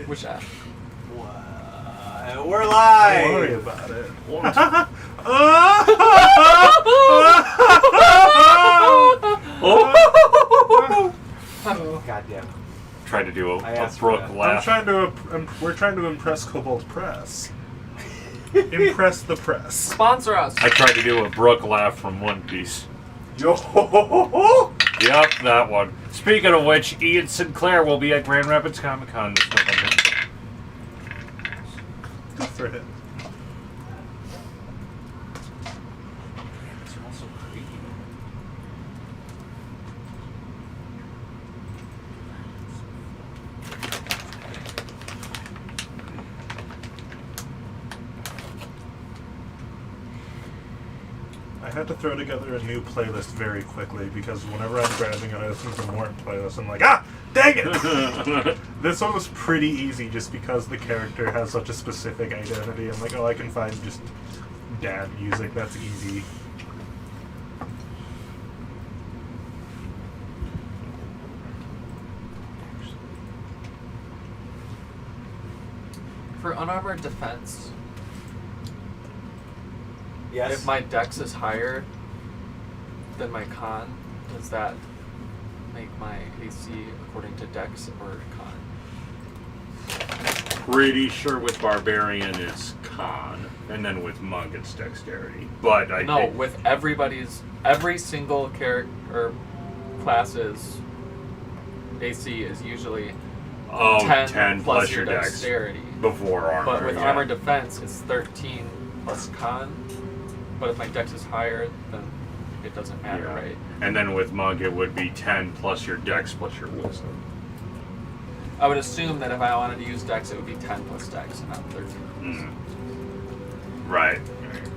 Which app? We're live! Don't worry about it. Goddamn. Try to do a asked Brooke for that. laugh. We're trying to impress Cobalt Press. Impress the press. Sponsor us. I tried to do a Brooke laugh from One Piece. Yo! Yep, that one. Speaking of which, Ian Sinclair will be at Grand Rapids Comic Con this November. Good for him. It's also creepy. I had to throw together a new playlist very quickly because whenever I'm grabbing it, I listen to more playlists. I'm like, ah, dang it! This one was pretty easy just because the character has such a specific identity. I'm like, oh, I can find just dad music. That's easy. For unarmored defense, Yes. if my dex is higher than my con, does that make my AC according to dex or con? Pretty sure with Barbarian it's con, and then with Monk it's Dexterity. But I No, think with every single character or class's AC is usually 10 plus your dexterity. before armor. But with yeah. armor defense, it's 13 plus con. But if my dex is higher, then it doesn't matter, Yeah. right? And then with Monk it would be 10 plus your dex plus your wisdom. I would assume that if I wanted to use dex, it would be 10 plus dex, and not 13. Right.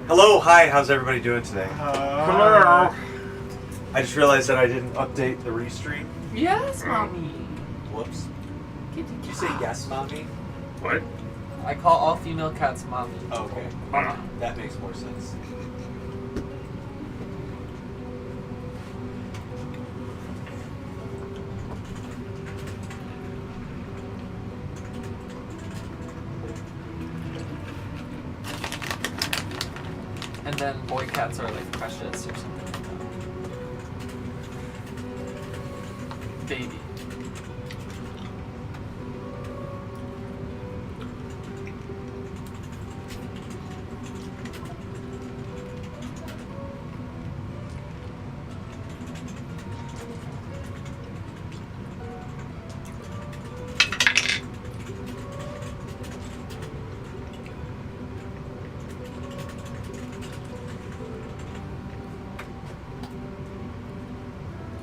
Hello, hi, how's everybody doing today? Hello. I just realized that I didn't update the restream. Yes, mommy. Whoops. Did you say yes, mommy? What? I call all female cats mommy. Oh, okay. Uh, That makes more sense. And then boy cats are like precious or something like that. Baby.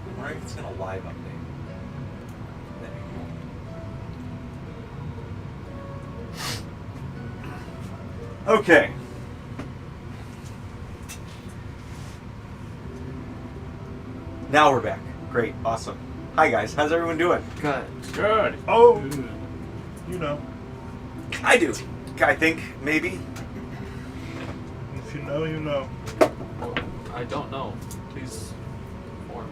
I'm wondering if it's gonna live update. That'd be cool. Okay. Now we're back. Great, awesome. Hi guys, how's everyone doing? Good. Good. Oh, you know. I do. I think, maybe. If you know, you know. Well, I don't know. Please inform.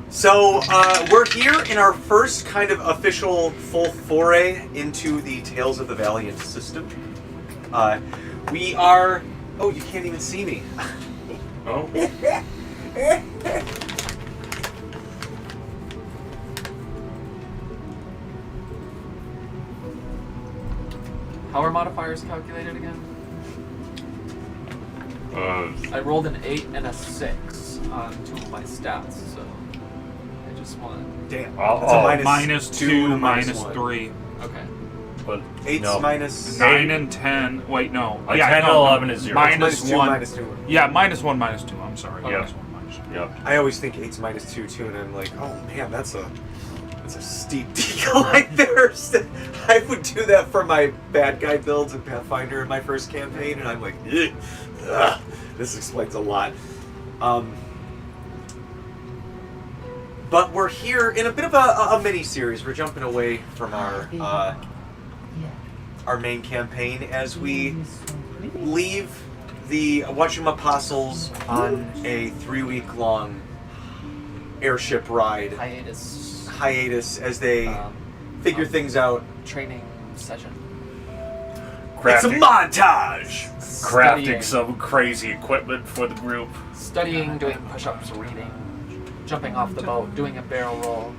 So, we're here in our first kind of official full foray into the Tales of the Valiant system. We are... Oh, you can't even see me. Oh. How are modifiers calculated again? I rolled an 8 and a 6 on 2 of my stats, so I just want... Damn. Oh, That's a oh, minus 2, and a minus one. 3. Okay. But 8's no. minus... 9 and 10. Wait, no. A yeah, 10 and no, 11 is 0. Minus 2, 1. minus 2. Yeah, minus 1, minus 2. I'm sorry. Yeah. Minus 1, minus 2. Yep. I always think 8's minus 2 too, and I'm like, oh man, that's a steep decline there. I would do that for my bad guy builds in Pathfinder in my first campaign, and I'm like, ugh, this explains a lot. But we're here in a bit of a mini series. We're jumping away from our main campaign as we leave the Watchum Apostles on a 3-week long airship ride. Hiatus. hiatus as they figure things out. Training session. It's a Crafting, montage! crafting some crazy equipment for the group. Studying, doing push-ups, reading, jumping off the boat, doing a barrel roll.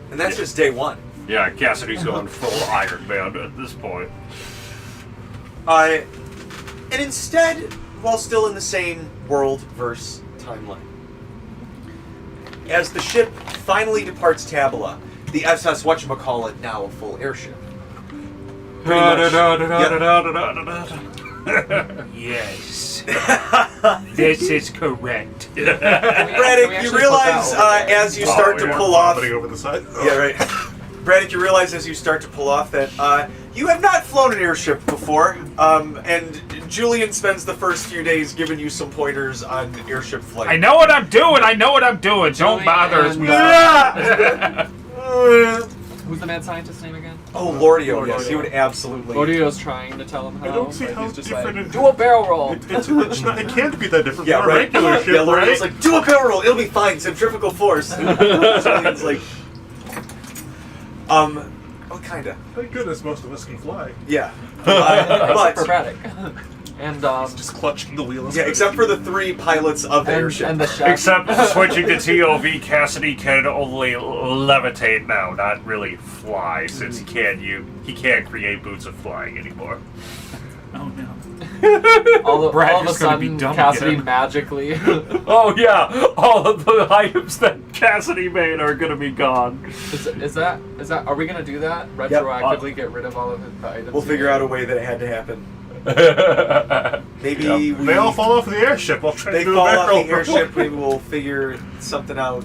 And that's just day one. Yeah, Cassidy's going full Iron Man at this point. And instead, while still in the same world-verse timeline, as the ship finally departs Tabala, the SS whatchamacallit, now a full airship. Pretty much- Yes. This is correct. Braddock, you realize as you start to pull off... Vomiting over the side. Yeah, right. Braddock, you realize as you start to pull off that you have not flown an airship before, and Julian spends the first few days giving you some pointers on airship flight. I know what I'm doing. Don't bother us. Who's the mad scientist name again? Oh, Lordio, yes, he would absolutely... Lordio's trying to tell him how. I don't see but how he's just different like, it- do a barrel roll. It can't be that different Yeah, from a right. regular ship, Yeah, Lordio's right? like, do a barrel roll, it'll be fine, centrifugal force. Julian's like... well, kinda. Thank goodness most of us can fly. Yeah. Except for But... Braddock. And Just clutching the wheel. Yeah, except for the 3 pilots of the airship. and the chef. Except switching to TOV, Cassidy can only levitate now, not really fly, since he can't create boots of flying anymore. Oh no. all of a Braddock's gonna be sudden, dumb Cassidy again. magically. Oh yeah, all of the items that Cassidy made are gonna be gone. Is that? Are we gonna do that? Retroactively get rid of all of the items. We'll figure out a way that it had to happen. Maybe They all fall off the airship. I'll try They to do fall a off barrel the roll. airship. Maybe we'll figure something out,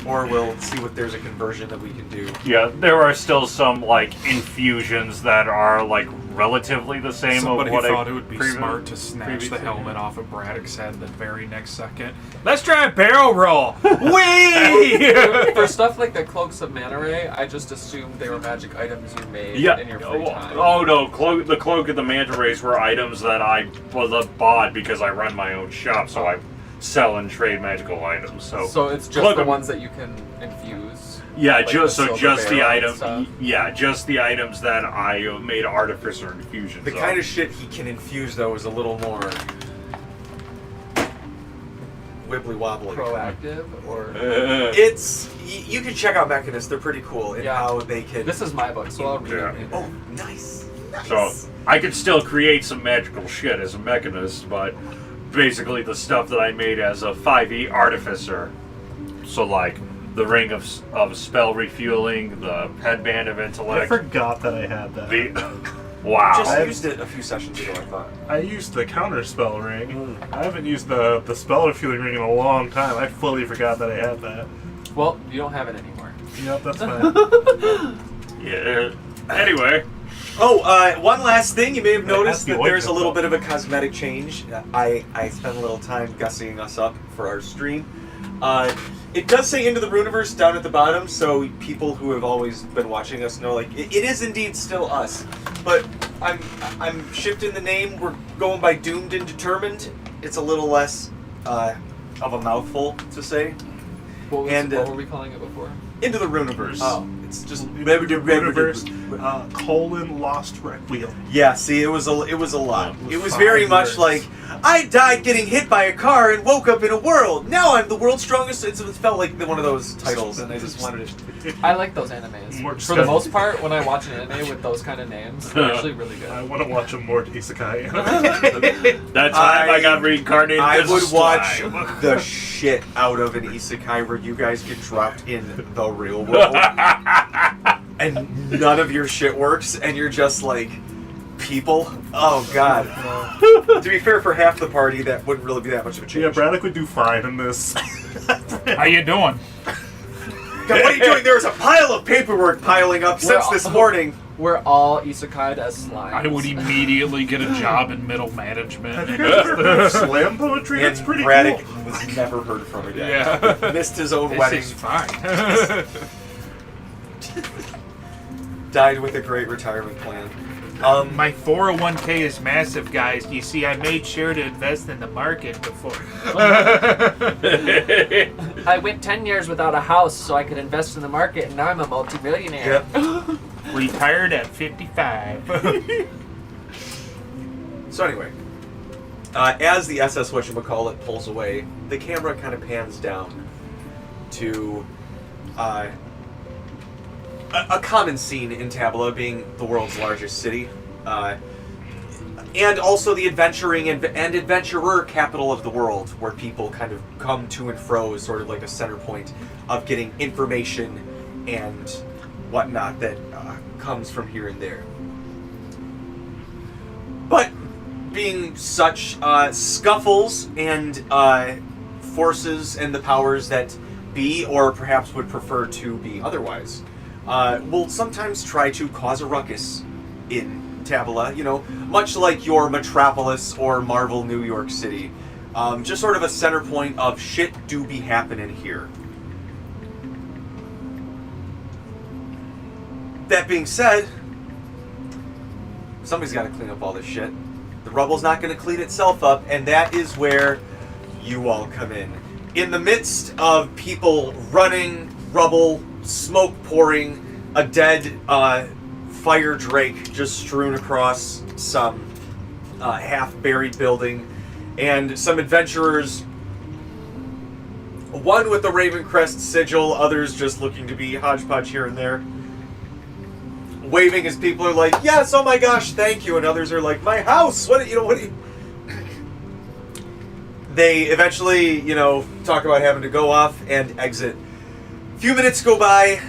or we'll see what there's a conversion that we can do. Yeah, there are still some like infusions that are like relatively the same Somebody of what thought I it would be previ- smart to snatch the previously- helmet off of Braddock's head the very next second. Let's try a barrel roll. Whee! For stuff like the cloaks of Manta Ray, I just assumed they were magic items you made Yeah. in your free time. Oh no, the cloak and the manta rays were items that I bought because I run my own shop, so I sell and trade magical items. So it's just Cloak the of- ones that you can infuse. Yeah, like just the so silver just the barrel and item. stuff. Yeah, just the items that I made artificer infusions. The kind of shit he can infuse, though, is a little more wibbly wobbly. Proactive or It's you can check out Mechanist. They're pretty cool in Yeah. how they can. this is my book, so I'll read Yeah. it. Oh, nice. So I could still create some magical shit as a mechanist, but basically the stuff that I made as a 5e artificer. So like the ring of spell refueling, the headband of I intellect. forgot that I had that. Wow. Just used it a few sessions ago, I thought. I used the counter spell ring. I haven't used the spell refueling ring in a long time. I fully forgot that I had that. Well, you don't have it anymore. Yep, that's fine. Yeah. Anyway. Oh, one last thing. You may have It has noticed to be that white there's a little though. bit of a cosmetic change. I spent a little time gussying us up for our stream. It does say Into the Runaverse down at the bottom, so people who have always been watching us know, like, it is indeed still us. But I'm shifting the name. We're going by Doomed and Determined. It's a little less of a mouthful to say. What were we calling it before? Into the Runaverse. Oh. It's just Universe, Lost Requiem. Yeah, see, it was a lot. It was It was 5 very much words. like, I died getting hit by a car and woke up in a world. Now I'm the world's strongest. It felt like one of those titles, and I just wanted to. I like those animes. More For the disgusting. most part, when I watch an anime with those kind of names, they're actually really I good. want to watch a more isekai. That time I got reincarnated I as a would watch slime. the shit out of an isekai where you guys get dropped in the real world, and none of your shit works, and you're just like people. Oh god. To be fair, for half the party, that wouldn't really be that much of a change. Yeah, Braddock would do fine in this. How you doing? God, what are you doing? There was a pile of paperwork piling up since this morning. We're all isekai'd as slimes. I would immediately get a job in middle management. Have you guys ever heard of slam poetry? That's And pretty Braddock cool. was never heard from again. Yeah. Missed his own This wedding. is fine. Died with a great retirement plan. My 401k is massive, guys. You see, I made sure to invest in the market before. I went 10 years without a house so I could invest in the market, and now I'm a multimillionaire. Yep. Retired at 55. So anyway, as the SS whatchamacallit pulls away, the camera kind of pans down to a common scene in Tabala, being the world's largest city, and also the adventuring and adventurer capital of the world, where people kind of come to and fro as sort of like a center point of getting information and whatnot that comes from here and there. But being such scuffles and forces and the powers that be, or perhaps would prefer to be otherwise, will sometimes try to cause a ruckus in Tabala, you know, much like your Metropolis or Marvel New York City. Just sort of a center point of shit do be happening here. That being said, somebody's got to clean up all this shit. The rubble's not going to clean itself up, and that is where you all come in. In the midst of people running, rubble, smoke pouring, a dead fire drake just strewn across some half-buried building, and some adventurers, one with the Raven Crest sigil, others just looking to be hodgepodge here and there, waving as people are like, yes, oh my gosh, thank you, and others are like, my house, what do you... They eventually, talk about having to go off and exit. A few minutes go by,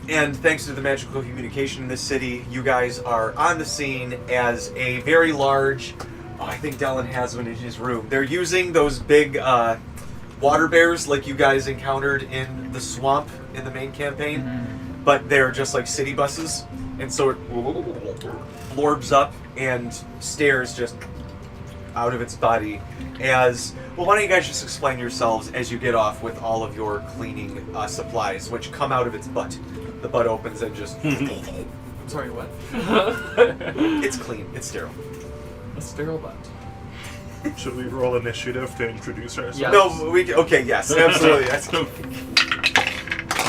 and thanks to the magical communication in this city, you guys are on the scene as a very large, I think Dallin has one in his room. They're using those big water bears like you guys encountered in the swamp in the main campaign, but they're just like city buses, and so it blorbs up and stares just out of its body as, well, why don't you guys just explain yourselves as you get off with all of your cleaning supplies, which come out of its butt. The butt opens and just... I'm sorry, what? It's clean. It's sterile. A sterile butt. Should we roll initiative to introduce ourselves? Yeah. No, okay, yes, absolutely.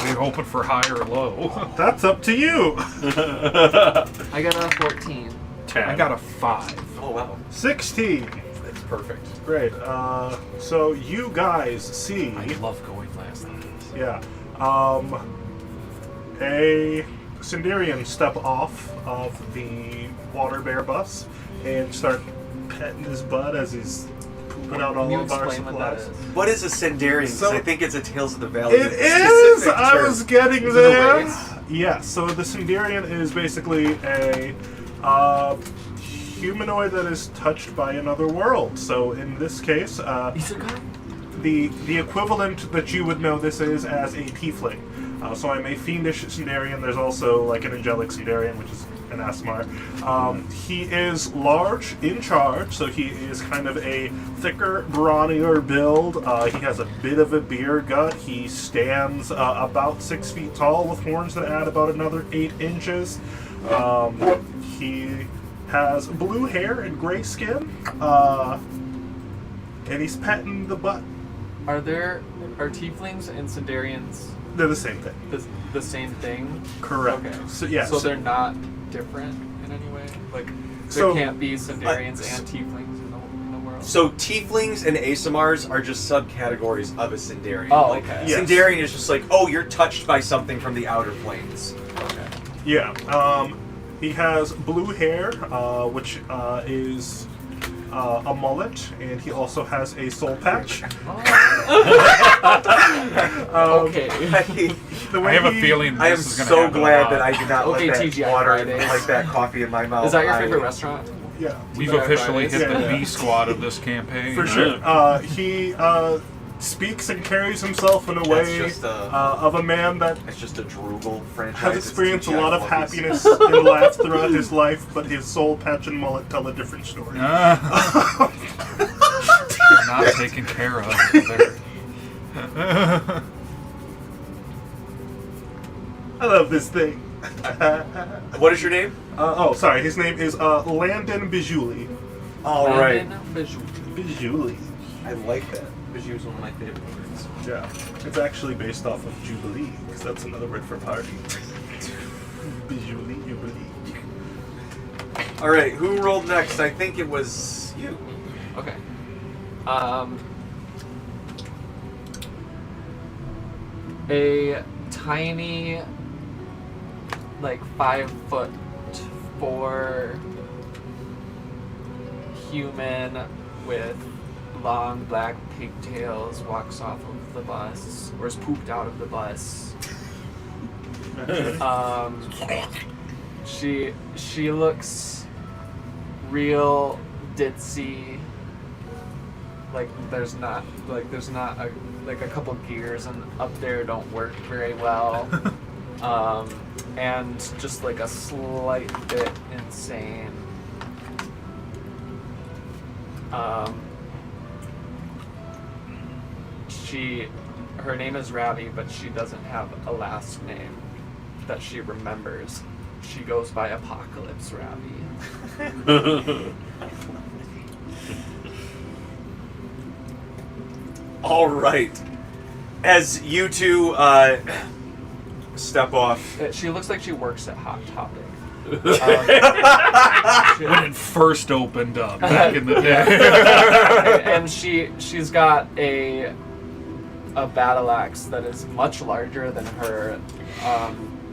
We're hoping for high or low. That's up to you. I got a 14. 10. I got a 5. Oh, wow. 16. That's perfect. Great. So you guys see... I love going last on this. Yeah. A Sindarian step off of the water bear bus and start petting his butt as he's pooping out all Can you of our explain what that supplies. is? What is a Sindarian? Because So- I think it's a Tales of the Valley. It is! specific I term. was getting Is it a there. race? Yes, so the Sindarian is basically a humanoid that is touched by another world. So in this case, Isekai? the equivalent that you would know this is as a tiefling. So I'm a fiendish Sindarian. There's also like an angelic Sindarian, which is an Asmar. He is large in charge, so he is kind of a thicker, brawnier build. He has a bit of a beer gut. He stands about 6 feet tall with horns that add about another 8 inches. He has blue hair and gray skin, and he's petting the butt. Are tieflings and Sindarians They're the same thing. the same thing? Correct. Okay. So yeah. So they're not different in any way? Like, there So- can't be Sindarians and tieflings in the world? So tieflings and Asimars are just subcategories of a Sindarian. Oh, Like, okay. Yes. Sindarian is just like, oh, you're touched by something from the outer planes. Okay. Yeah. He has blue hair, which is a mullet, and he also has a soul patch. Okay. The I way have a he- feeling I am this is going to so happen glad a lot. that I did not Okay, let that TGI water Fridays. like that coffee in my mouth. Is that your I- favorite restaurant? Yeah. We've TGI officially Fridays? hit the Yeah. B squad of this campaign. For sure. He speaks and carries himself in a That's way just of a man that It's just a Droogle franchise. has It's experienced a TGI lot of Fridays. happiness and laughs throughout his life, but his soul patch and mullet tell a different story. Not taken care of. They're- I love this thing. What is your name? Sorry. His name is Landon Bijuli. All right. Bijuli. I like that. Bijou is one of my favorite words. Yeah. It's actually based off of Jubilee, because that's another word for party. Bijuli, Jubilee. All right, who rolled next? I think it was you. Okay. A tiny, like 5'4" human with long black pigtails walks off of the bus, or is pooped out of the bus. She looks real ditzy. Like there's not a couple gears and up there don't work very well. And just like a slight bit insane. Her name is Ravi, but she doesn't have a last name that she remembers. She goes by Apocalypse Ravi. All right. As you two step off. She looks like she works at Hot Topic. When it first opened up back in the day. And she's got a battle axe that is much larger than her,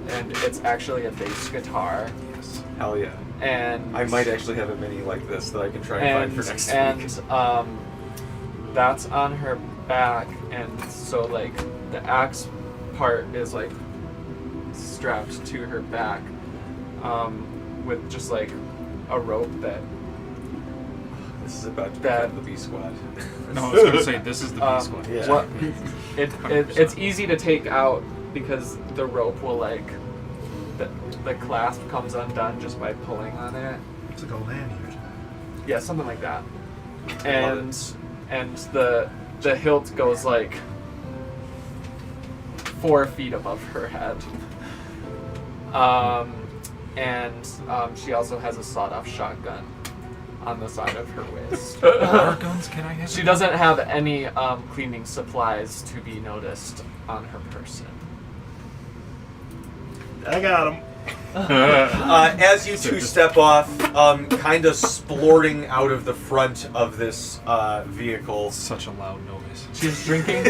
and it's actually a bass guitar. Yes. Hell yeah. And I might actually have a mini like this that I can try and find for next week. That's on her back, and so like the axe part is like strapped to her back, with just like a rope that. This is about to become the B Squad. No, I was gonna say this is the B Squad. Yeah. It's easy to take out because the rope will like the clasp comes undone just by pulling on it. It's like a lanyard. Yeah, something like that. And the hilt goes like 4 feet above her head. She also has a sawed-off shotgun on the side of her waist. Our guns, can I have She doesn't have any cleaning supplies to be noticed on her person. I got him. As you two step off, kind of splorting out of the front of this vehicle. Such a loud noise. She's drinking.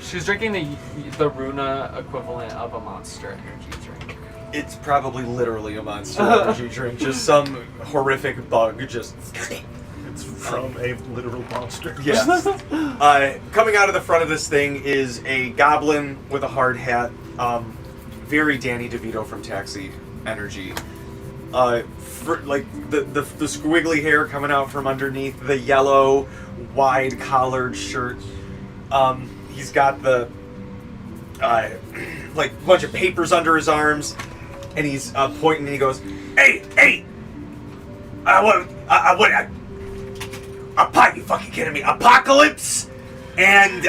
She's drinking the Runa equivalent of a Monster energy drink. It's probably literally a Monster energy drink. Just some horrific bug. Just. It's from a literal monster. Yeah. Coming out of the front of this thing is a goblin with a hard hat. Very Danny DeVito from Taxi Energy. Like the squiggly hair coming out from underneath the yellow, wide collared shirt. He's got the like bunch of papers under his arms, and he's pointing. And he goes, "Hey! You fucking kidding me? Apocalypse and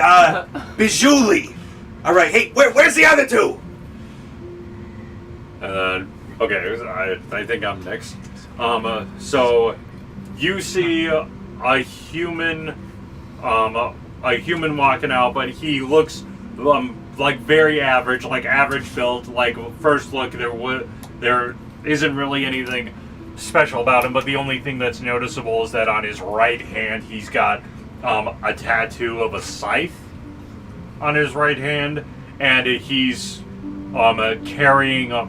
Bijuli. All right, hey, where's the other two?" Okay, I think I'm next. So you see a human walking out, but he looks like very average, like average build. Like first look, there isn't really anything special about him, but the only thing that's noticeable is that on his right hand he's got a tattoo of a scythe on his right hand, and he's carrying a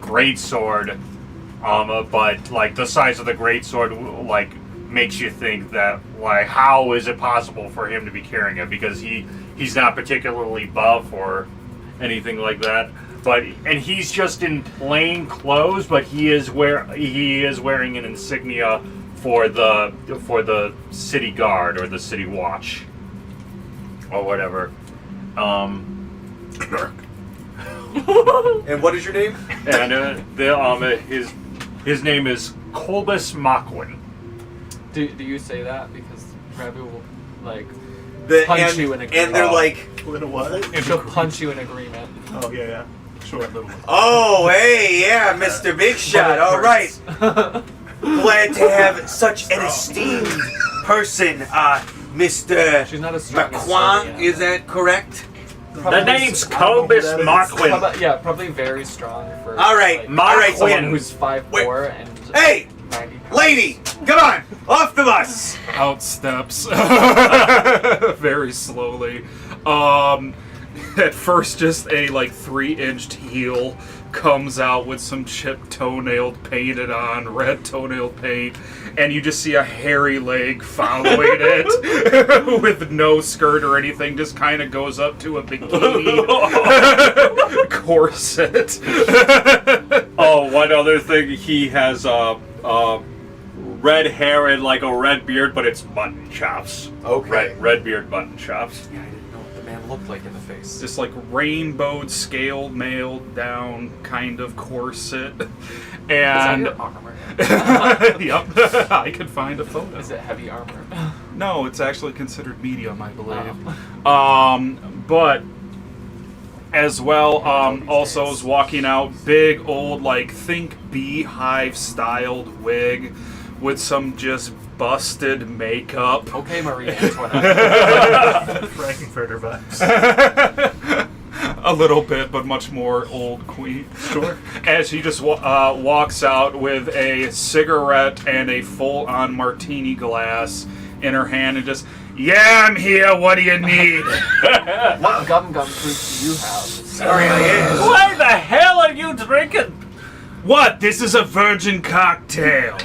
great sword, but like the size of the great sword like makes you think that like how is it possible for him to be carrying it, because he's not particularly buff or anything like that. And he's just in plain clothes, but he is wearing an insignia for the city guard or the city watch or whatever. And what is your name? And his name is Kolbus Makwin. Do you say that because Ravi will like punch you in agreement. And they're like, What? And she'll punch you in agreement. Oh, yeah. Sure. oh, hey, yeah, Mr. Big Shot. But it All right. hurts. Glad to have such an esteemed person, Mr. She's not as strong as McQuan. Serbian. Is that correct? The name's Cobus Marquin. Probably very strong for. All right, like, all right, someone Quinn. who's 5'4" and. Hey, 90 pounds. lady, come on, off the bus. Out steps very slowly. At first, just a like 3-inch heel comes out with some chipped toenail painted on, red toenail paint, and you just see a hairy leg following it with no skirt or anything, just kind of goes up to a bikini corset. Oh, one other thing, he has red hair and like a red beard, but it's mutton chops. Okay. Red beard mutton chops. Yeah, I didn't know what the man looked like in the face. Just like rainbowed, scaled, nailed down kind of corset. Is that And your armor? yep, I could find a photo. Is it heavy armor? No, it's actually considered medium, I believe. Oh. But as well, also is walking out big old like think beehive styled wig with some just busted makeup. Okay, Marie Antoinette. Frankenfurter vibes. A little bit, but much more old queen. Sure. As she just walks out with a cigarette and a full-on martini glass in her hand and just, yeah, I'm here, what do you need? What gum fruits do you have? Sorry, I am. Why the hell are you drinking? What? This is a virgin cocktail.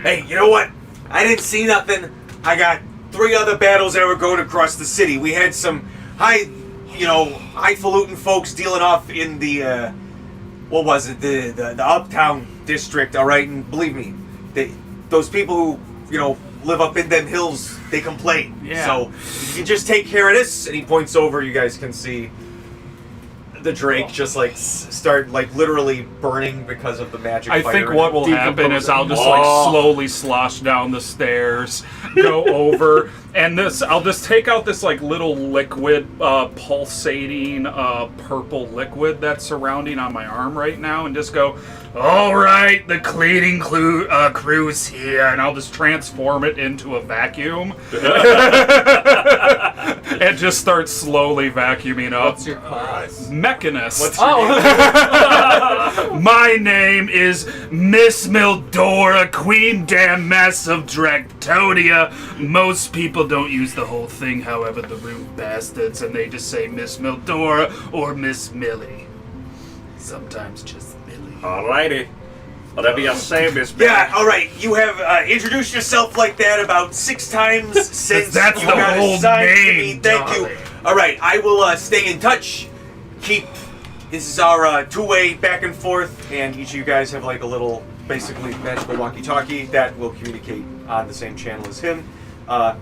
Hey, you know what? I didn't see nothing. I got 3 other battles that were going across the city. We had some highfalutin folks dealing off in the, what was it, the uptown district, all right? And believe me, those people who, live up in them hills, they complain. Yeah. So, if you just take care of this, and he points over, you guys can see the Drake just like start like literally burning because of the magic I fire. think what will happen is I'll just Oh. like slowly slosh down the stairs, go over, and I'll just take out this like little liquid, pulsating purple liquid that's surrounding on my arm right now, and just go, all right, the cleaning crew's here, and I'll just transform it into a vacuum, and just start slowly vacuuming up. What's your class? Mechanist. Oh! My name is Miss Mildora, Queen Damness of Dractonia. Most people don't use the whole thing, however, the rude bastards, and they just say Miss Mildora or Miss Millie. Sometimes just Millie. Alrighty. Whatever you say, Miss Yeah, all right. You have introduced yourself like that about 6 times since That's you the got whole assigned to name, me. Thank you. darling. All right, I will stay in touch. This is our 2-way back and forth, and each of you guys have like a little, basically magical walkie-talkie that will communicate on the same channel as him. I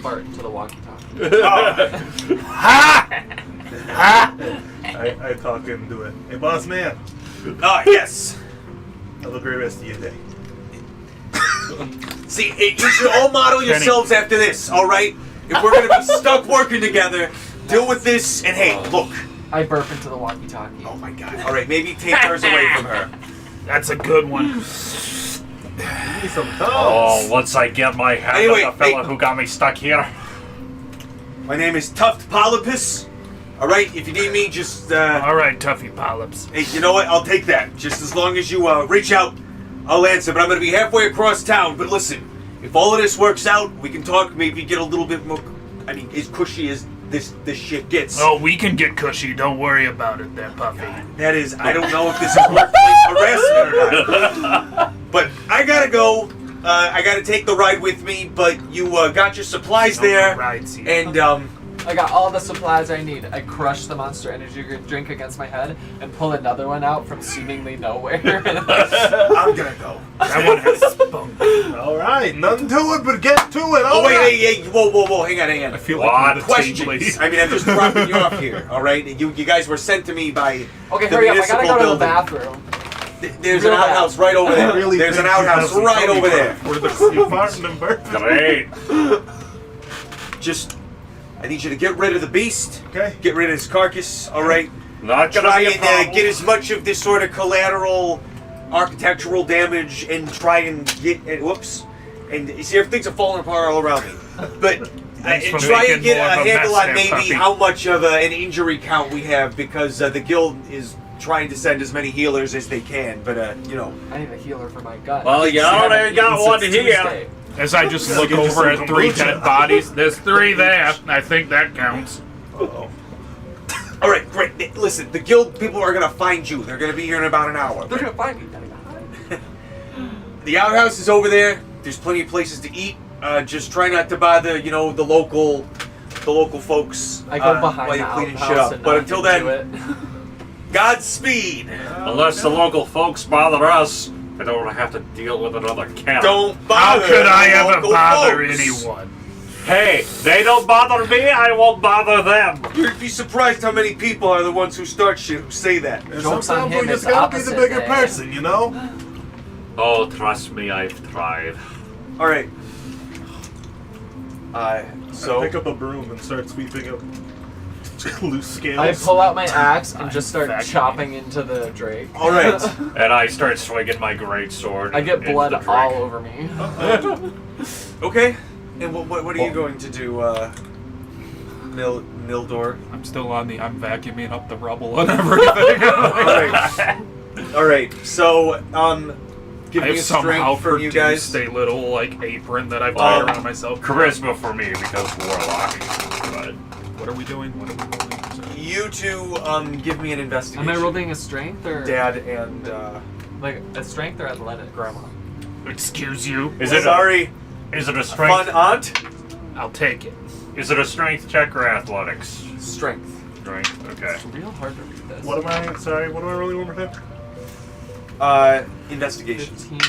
fart to the walkie-talkie. I talk into it. Hey, boss man. Yes. Have a great rest of your day. See, you should all model yourselves after this, all right? If we're gonna be stuck working together, deal with this. And hey, look. I burp into the walkie-talkie. Oh my God. All right, maybe take hers away from her. That's a good one. Need some Oh, once I get my hand Anyway, on the fella hey. who got me stuck here. My name is Tuft Polypus. All right, if you need me, just All right, Tuffy Polyps. hey, you know what? I'll take that. Just as long as you reach out, I'll answer. But I'm gonna be halfway across town. But listen, if all of this works out, we can talk. Maybe get a little bit more. I mean, as cushy as this shit gets. Oh, we can get cushy. Don't worry about it there, Puffy. That is, I don't know if this is workplace harassment or not. But I gotta go. I gotta take the ride with me. But you got your supplies there, Rides here. and I got all the supplies I need. I crush the Monster Energy drink against my head and pull another one out from seemingly nowhere. I'm gonna go. That one has spunk. All right, nothing to it, but get to it. Oh All wait, right. hey, whoa, hang on. I feel What? like I'm Questions. I mean, I'm just dropping you off here. All right, you guys were sent to me by Okay, the hurry up. I gotta municipal go to the building. bathroom. There's Real an outhouse right over I there. really There's an think you outhouse have some right Tony over there. Park. Where the farting and burping. Great. Just I need you to get rid of the beast. Okay. Get rid of his carcass. All right. Not gonna Try be a and problem. get as much of this sort of collateral architectural damage and try and get. Whoops. And you see, everything's falling apart all around me. But Thanks for try and making get more a of a handle mess on there, maybe puppy. how much of an injury count we have because the guild is trying to send as many healers as they can. But you know. I need a healer for my gut. Well, you Haven't already got eaten one since here. Tuesday. As I just look Get you over some at 3 kombucha. dead bodies, there's 3 there. I think that counts. Uh-oh. All right, great. Listen, the guild people are gonna find you. They're gonna be here in about an hour. They're gonna find me. The outhouse is over there. There's plenty of places to eat. Just try not to bother, the local folks. I go behind while the you're cleaning outhouse shit up. and But not until into then, it. Godspeed. Unless the local folks bother us, I don't want to have to deal with another camp. Don't How bother. could I the ever local bother folks. anyone? Hey, they don't bother me, I won't bother them. You'd be surprised how many people are the ones who start shit who say that. And Joke's on sometimes him, we just it's gotta be the opposite bigger day. person, you know? Oh, trust me, I've tried. All right. I So pick up a broom and start sweeping up loose scales. I pull out my axe and just start Vacuuming. chopping into the Drake. all right. And I start swinging my great sword. I get into blood the drink. all over me. Okay. And what are you going to do, Mildor? I'm still on I'm vacuuming up the rubble and everything. All right. So, give I me have a somehow strength from you guys. produced a little apron that I've tied around myself. Charisma for me because warlock. But What are we doing? You two, give me an investigation. Am I rolling a strength or Dad and like a strength or athletic? Grandma. Excuse you. is it Sorry, is it a fun strength? aunt. I'll take it. Is it a strength check or athletics? Strength. Strength. Okay. It's real hard to read this. What am I? Sorry, what am I rolling one more time? Investigation. 15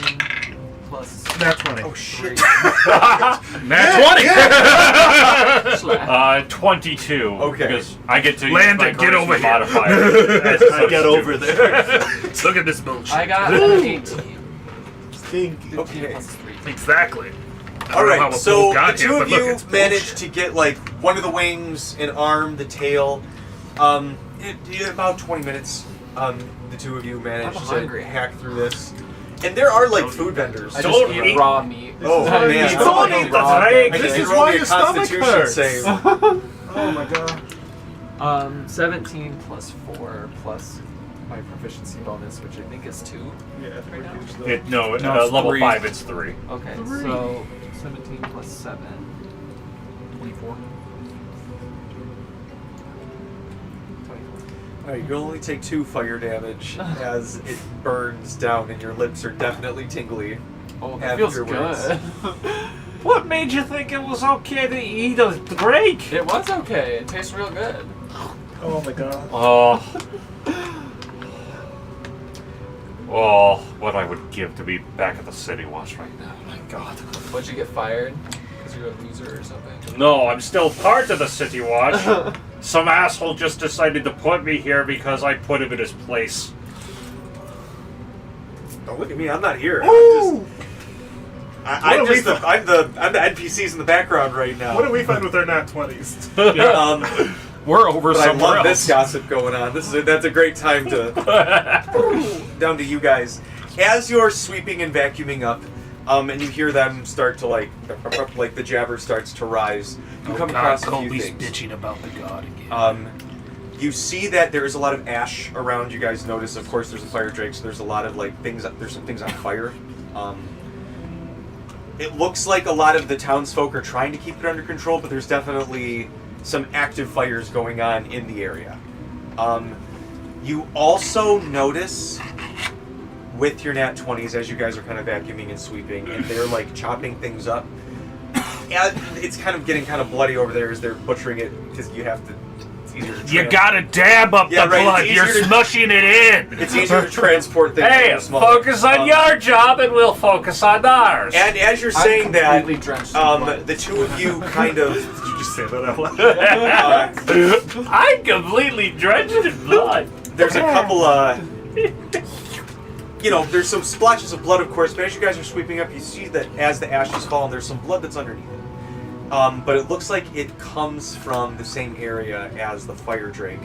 plus Nat 20. Oh shit. Nat 20! slash. 22. Okay. Because I get to Landon, use my get over charisma here. modifier as I a get over substitute. there. Look at this bullshit. I got an 18. Stinky. 15 Okay. plus 3. Exactly. I All don't know how right. a So bull the got two here, of but look, you it's managed bullshit. to get like one of the wings, an arm, the tail. About 20 minutes. The two of you managed I'm to hungry. hack through this. And there are like food vendors. I Don't just eat- eat raw meat. Oh, This is man. how Don't I eat eat the raw drake. meat. This Okay, is roll why me a your stomach Constitution hurts. save. Oh my god. 17 plus 4 plus my proficiency bonus, which I think is 2. Yeah, Right now? No, No, it's level 3. 5 it's 3. Okay, 3. so 17 plus 7. 24. 24. Alright, you only take 2 fire damage as it burns down and your lips are definitely tingly. Oh, Have that feels your words. good. What made you think it was okay to eat a drake? It was okay. It tastes real good. Oh my god. Oh. Oh, what I would give to be back at the City Watch right now. My God. Would you get fired? Because you're a loser or something? No, I'm still part of the City Watch. Some asshole just decided to put me here because I put him in his place. Don't look at me, I'm not here. Ooh! I'm the NPCs in the background right now. What do we find with our nat 20s? We're over But I somewhere love else. this gossip going on. That's a great time to down to you guys. As you're sweeping and vacuuming up, and you hear them start to like the jabber starts to rise. You come across a few Colby's things. bitching about the god again. You see that there is a lot of ash around. You guys notice, of course, there's a fire drake, so there's a lot of like things. There's some things on fire. It looks like a lot of the townsfolk are trying to keep it under control, but there's definitely some active fires going on in the area. You also notice with your nat 20s as you guys are kind of vacuuming and sweeping, and they're like chopping things up. And it's kind of getting kind of bloody over there as they're butchering it because you have to. It's easier to You gotta dab up Yeah, the right, blood. it's You're easier to- smushing it in. It's easier to transport things. Hey, that are smaller. focus on your job and we'll focus on ours. And as you're I'm saying that, completely drenched in blood. the two of you kind of. Did you just say that out loud? I'm completely drenched in blood. There's a couple, there's some splotches of blood, of course, but as you guys are sweeping up, you see that as the ashes fall, there's some blood that's underneath it. but it looks like it comes from the same area as the fire drake.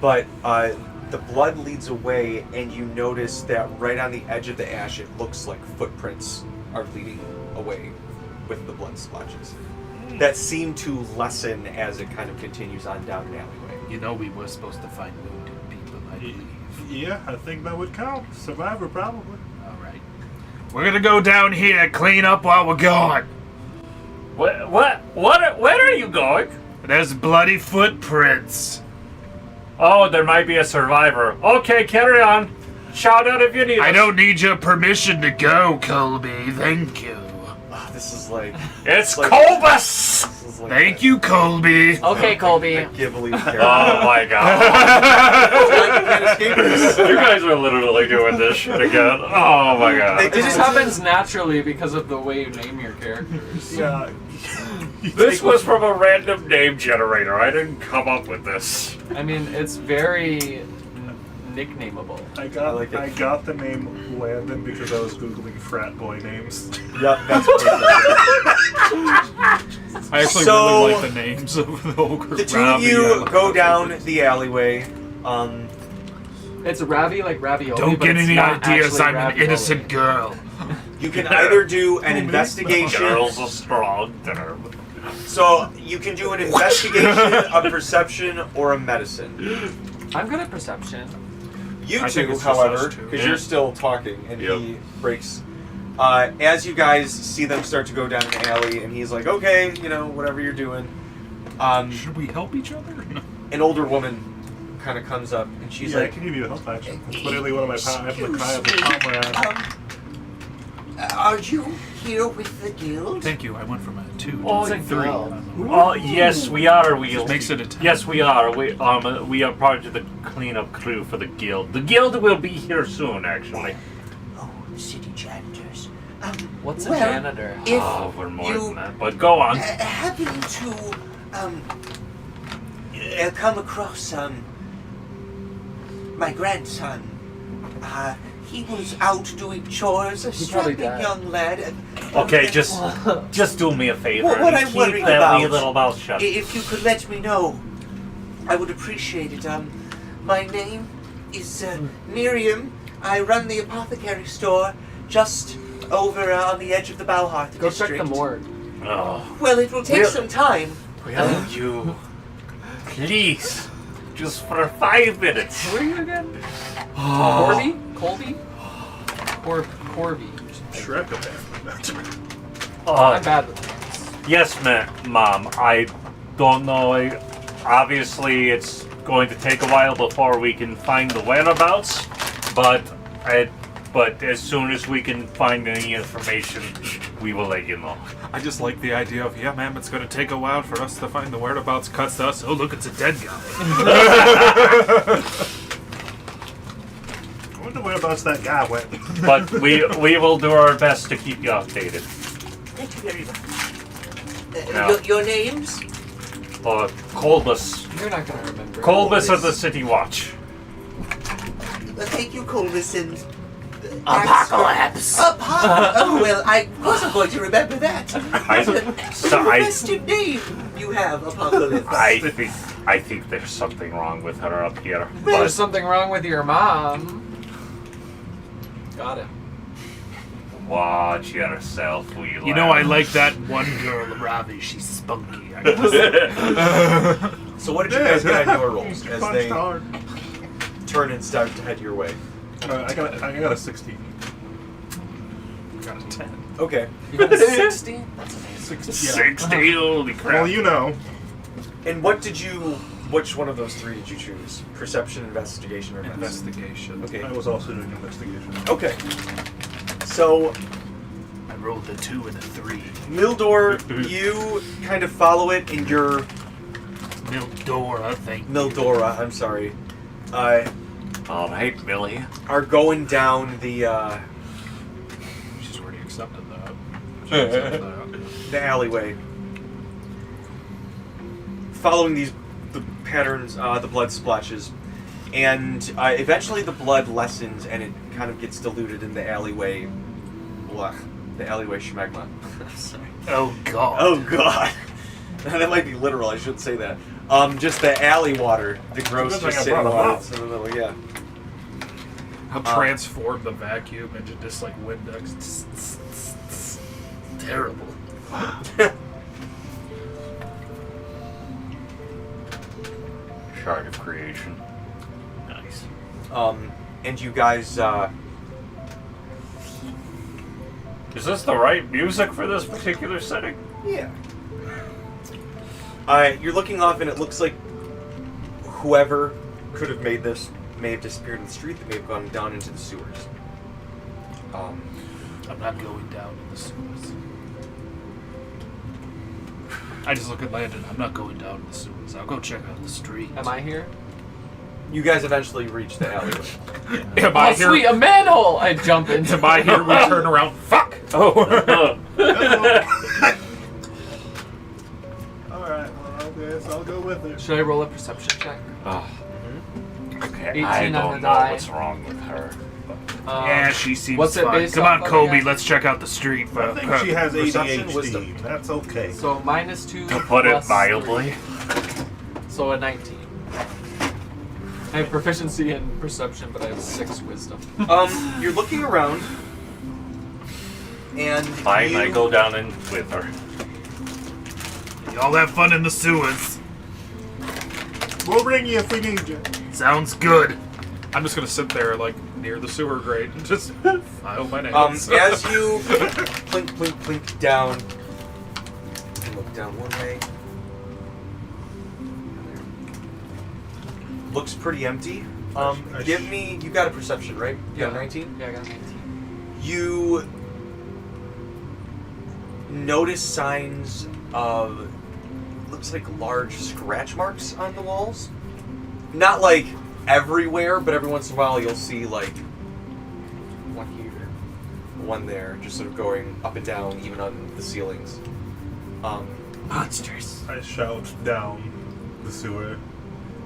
But the blood leads away, and you notice that right on the edge of the ash, it looks like footprints are leading away with the blood splotches. That seem to lessen as it kind of continues on down an alleyway. You know we were supposed to find wounded people, I believe. Yeah, I think that would count. Survivor, probably. All right. We're gonna go down here, clean up while we're gone. Where are you going? There's bloody footprints. Oh, there might be a survivor. Okay, carry on. Shout out if you need us. I don't need your permission to go, Colby. Thank you. Oh, this is like... It's like- Colbus! This is like Thank a- you, Colby. Okay, Colby. a Ghibli character. Oh my god. Like, you can't escape this. You guys are literally doing this shit again. Oh my god. It just happens naturally because of the way you name your characters. Yeah. This was from a random name generator. I didn't come up with this. I mean, it's very nicknameable. I like it. got the name Landon because I was googling frat boy names. Yep, that's perfect. I actually So- really like the names of the whole group. The two of Ravi, I you like go that. down the alleyway. It's Ravi like ravioli. Don't but get it's any not ideas. actually I'm an ravioli. innocent girl. You can either do an investigation. Girl's a strong term. So you can do an investigation, a perception, or a medicine. I'm good at perception. You I think two, it's just however, us two. because Yeah. you're still talking, and Yep. he breaks. As you guys see them start to go down an alley, and he's like, "Okay, you know, whatever you're doing." Should we help each other? An older woman kind of comes up, and she's Yeah, I like, can give you a help action. It's literally one of my comrades. Are you here with the guild? Thank you. I went from a 2 to Oh, a 3. Oh, yes, we are. Which makes it a 10. Yes, we are. We are part of the cleanup crew for the guild. The guild will be here soon, actually. Oh, city janitors. What's a well, janitor? If Oh, we're more you than that. But go on. happen to come across my grandson, he was out doing chores, a He probably strapping died. young lad. Okay, just do me a favor. What and I'm keep worried that wee about- little mouth shut. If you could let me know, I would appreciate it. My name is Miriam. I run the apothecary store just over on the edge of the Bauhart Go district. check the morgue. Oh, Well, it will take Will- some time. will you? Please, just for 5 minutes. Who are you again? Corby? Colby? Corby. Shrek apparently. I'm bad with names. Yes, Mom. I don't know. Obviously, it's going to take a while before we can find the whereabouts, but as soon as we can find any information, we will let you know. I just like the idea of, yeah, ma'am, it's going to take a while for us to find the whereabouts. Cuts to us. Oh, look, it's a dead guy. I wonder whereabouts that guy went. But we will do our best to keep you updated. Thank you very much. Yeah. Your names? Colbus. You're not gonna remember. Colbus of the City Watch. Thank you, Colbus and... Apocalypse. Oh, well, I wasn't going to remember that. I Festive name you have, Apocalypse. I think there's something wrong with her up here. There's But something wrong with your mom. Got it. watch yourself, we You know, I like that one girl, Ravi. She's spunky. So what did you guys get on your rolls as Punched they hard. turn and start to head your way? I got a 16. Got a 10. Okay. You got a 60? That's amazing. 60, holy crap. Well, you know. And which one of those three did you choose? Perception, investigation, or medicine? Investigation. Okay. I was also doing investigation. Okay. So, I rolled a 2 and a 3. Mildor, you kind of follow it, and you're Mildora, thank you. Mildora, I'm sorry, All right, Millie. are going down the She's already accepted that. She accepted that. the alleyway, following the patterns, the blood splashes, and eventually the blood lessens and it kind of gets diluted in the alleyway. Blah, the alleyway schmegma. Sorry. Oh, God. Oh god. That might be literal. I shouldn't say that. Just the alley water, the gross, Good thing just I sitting brought 'em water. up. It's in the middle. Yeah. I'll transform the vacuum into just like Windex. Terrible. Shard of creation. Nice. And you guys. Is this the right music for this particular setting? Yeah. You're looking off, and it looks like whoever could have made this may have disappeared in the street. They may have gone down into the sewers. I'm not going down in the sewers. I just look at Landon. I'm not going down in the sewers. I'll go check out the street. Am I here? You guys eventually reach the alleyway. Am I Oh, here? sweet, a manhole! I jump into Am I here? We turn around. Fuck! Oh. Alright, well, I guess I'll go with it. Should I roll a perception check? Okay, 18 I on don't the know die. what's wrong with her. Yeah, she seems what's it fine. based Come off on, of Kobe. again? Let's check out the street. I think she has Perception, ADHD. wisdom. That's okay. So -2. To put it plus mildly. 3. So a 19. I have proficiency in perception, but I have 6 wisdom. You're looking around, and Fine, I go down in with her. Y'all have fun in the sewers. We'll ring you if we need you. Sounds good. I'm just gonna sit there, like, near the sewer grate and just file my nails. As you plink, plink, plink down, you look down one way. Looks pretty empty. Give me. You got a perception, right? You got a 19. Yeah, I got a 19. You notice signs of looks like large scratch marks on the walls. Not like everywhere, but every once in a while you'll see like one here, one there, just sort of going up and down, even on the ceilings. Monsters. I shout down the sewer.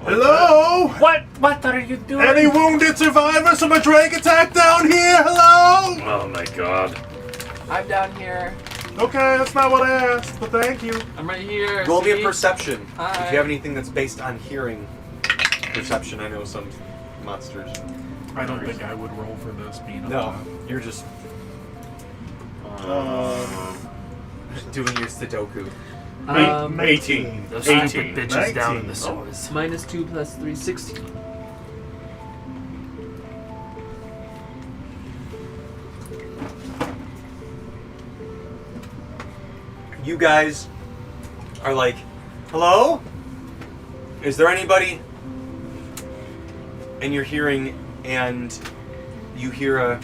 Hello? What are you doing? Any wounded survivors from a drake attack down here? Hello? Oh my god. I'm down here. Okay, that's not what I asked, but thank you. I'm right here. Roll me a see? perception. Hi. If you have anything that's based on hearing perception, I know some monsters. I don't think I would roll for this being up No, top. you're just doing your Sudoku. 18. Those 18. stupid bitches down in the 19. sewers. -2 plus 3, 16. You guys are like, hello? Is there anybody? And you're hearing, and you hear a.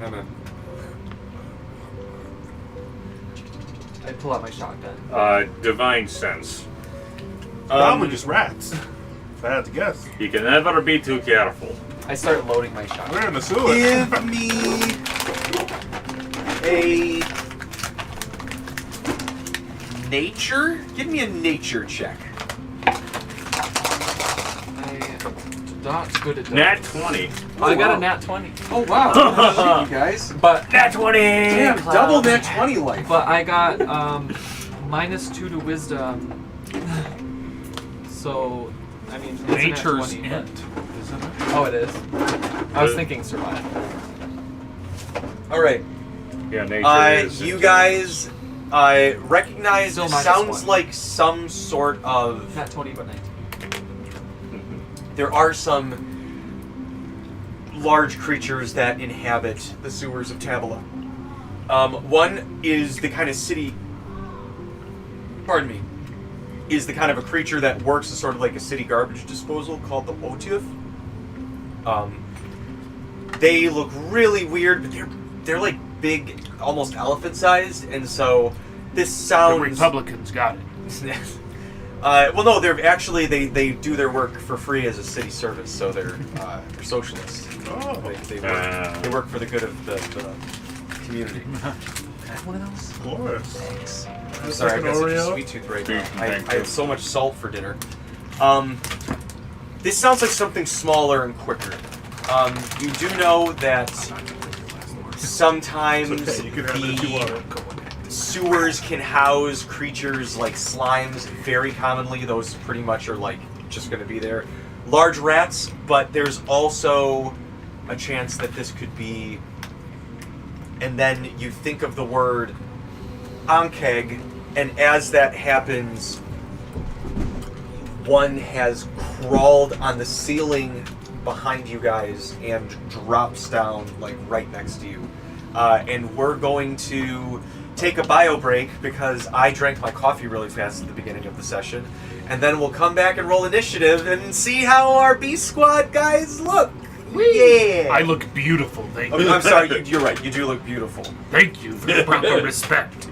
Emma. I pull out my shotgun. Divine sense. Probably just rats. If I had to guess. You can never be too careful. I start loading my shotgun. We're in the sewer. Give me a nature. Give me a nature check. I'm not good at that. Nat 20. I got wow. a nat 20. Oh wow! Shit, you guys. But Nat 20! Damn, double that 20 life. But I got -2 to wisdom. So, I mean, it's a nat Nature's 20, int, but- isn't it? Oh, it is. I was thinking survive. All right. Yeah, nature is. You guys recognize Still this minus sounds 1. like some sort of. Nat 20, but 19. There are some large creatures that inhabit the sewers of Tabala. One is the kind of city. Pardon me. Is the kind of a creature that works as sort of like a city garbage disposal called the Otyuf. They look really weird, but they're like big, almost elephant-sized, and so this sounds. The Republicans got it. Well, no, they're actually they do their work for free as a city service, so they're socialists. Oh. They work for the good of the community. Can I have one of those? Of course. Thanks. I'm Just sorry, like I've an got such a Oreo? sweet tooth right now. Thank I you. have so much salt for dinner. This sounds like something smaller and quicker. You do know that Sometimes It's okay, you can have it if you want. the sewers can house creatures like slimes. Very commonly, those pretty much are like just going to be there. Large rats, but there's also a chance that this could be. And then you think of the word Ankeg, and as that happens, one has crawled on the ceiling behind you guys and drops down like right next to you. And we're going to take a bio break because I drank my coffee really fast at the beginning of the session. And then we'll come back and roll initiative and see how our B Squad guys look. Yeah. I look beautiful, thank you. I'm sorry, you're right. You do look beautiful. Thank you for the proper respect.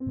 You're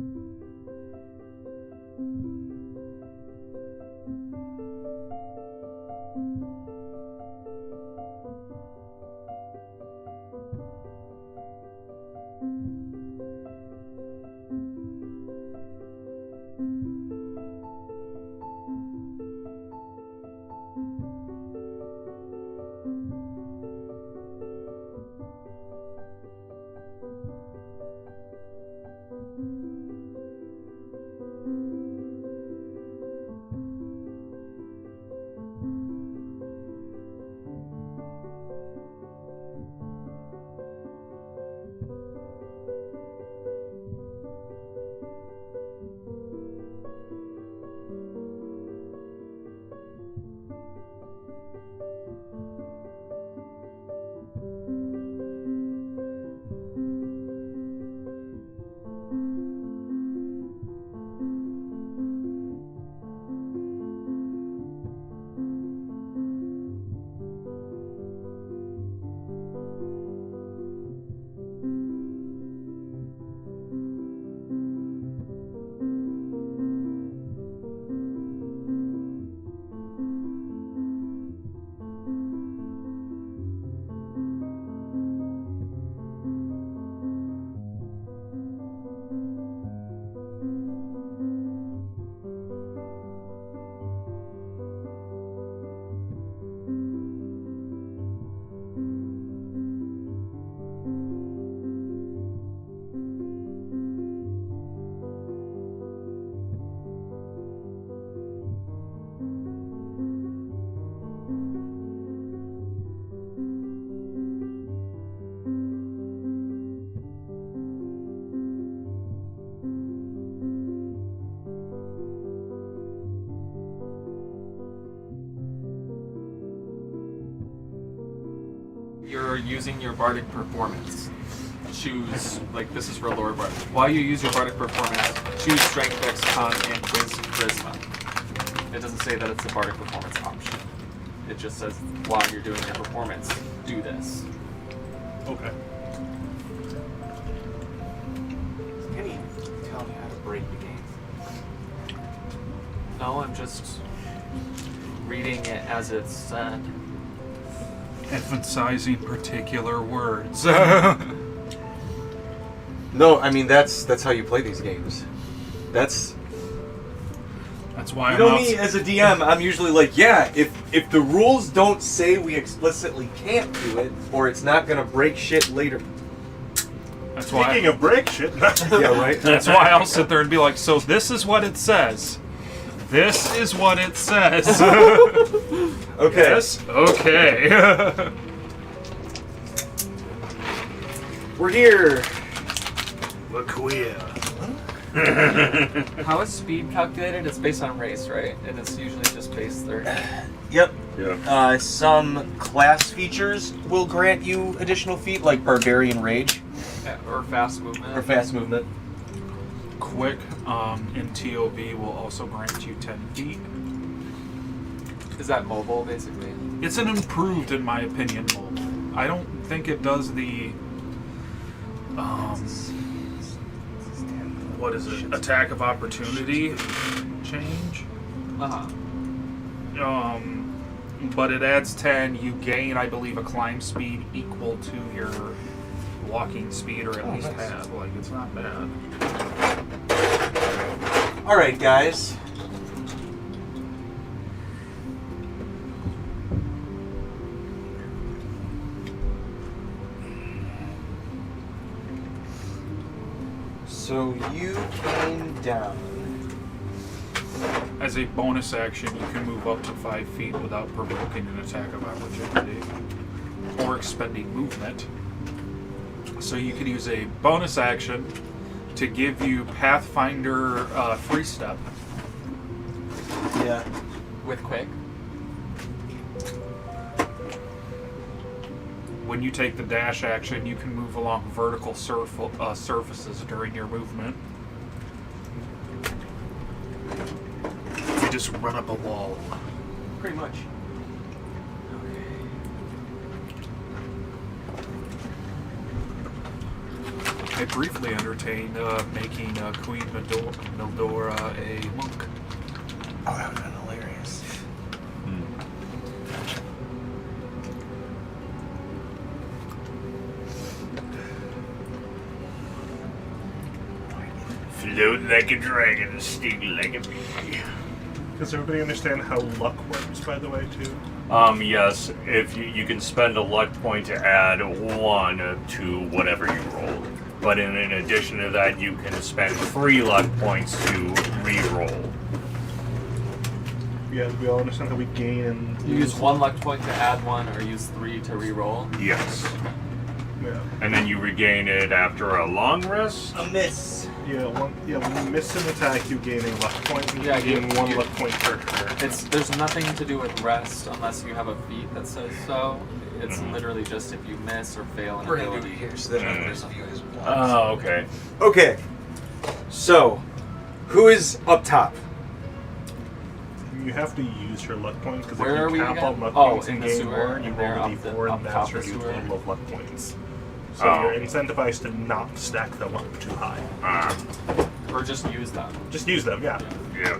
using your bardic performance. Choose, like, this is for lower bard. While you use your bardic performance, choose strength, dex, con, and quiz charisma. It doesn't say that it's a bardic performance option. It just says while you're doing your performance, do this. Okay. Can you tell me how to break the game? No, I'm just reading it as it's said. Emphasizing particular words. No, I mean that's how you play these games. That's why you I'm know out. me as a DM. I'm usually like, yeah, if the rules don't say we explicitly can't do it, or it's not gonna break shit later. That's why. Speaking of break shit. Yeah, right. That's why I'll sit there and be like, so this is what it says. This is what it says. Okay. Yes? Okay. We're here. Look who we are. How is speed calculated? It's based on race, right? And it's usually just base 30. Yep. Yeah. Some class features will grant you additional feat, like Barbarian Rage Or fast movement. or Fast Movement. Quick in TOB will also grant you 10 feet. Is that mobile, basically? It's an improved, in my opinion, mobile. I don't think it does the what is it? Attack of opportunity change. Uh-huh. But it adds 10. You gain, I believe, a climb speed equal to your walking speed, or at least nice. half. Like, it's not bad. All right, guys. So you came down. As a bonus action, you can move up to 5 feet without provoking an attack of opportunity or expending movement. So you can use a bonus action to give you Pathfinder free step. Yeah. With quick. When you take the dash action, you can move along vertical surfaces during your movement. You just run up a wall. Pretty much. I briefly entertained making Queen Mildora a monk. Oh, that would have been hilarious. Float like a dragon, sting like a bee. Does everybody understand how luck works, by the way, too? Yes, if you can spend a luck point to add 1 to whatever you roll. But in addition to that, you can spend 3 luck points to re-roll. Yeah, we all understand how we gain and You use 1 luck point to add 1, or use 3 to re-roll. Yes. Yeah. And then you regain it after a long rest? A miss. When you miss an attack, you gain a luck point. And Yeah, you gain one you- luck point per turn. There's nothing to do with rest unless you have a feat that says so. It's literally just if you miss or fail an We're gonna do ability. it here so that none of us use blocks. Oh, okay. Okay. So, who is up top? You have to use your luck points because if Where are you we cap again? on luck Oh, points in and the gain sewer, more, you and they're roll a up d4 and top that's the your new sewer. total of luck points. So Oh. you're incentivized to not stack them up too high. Or just use them. Just use them, yeah. Yeah.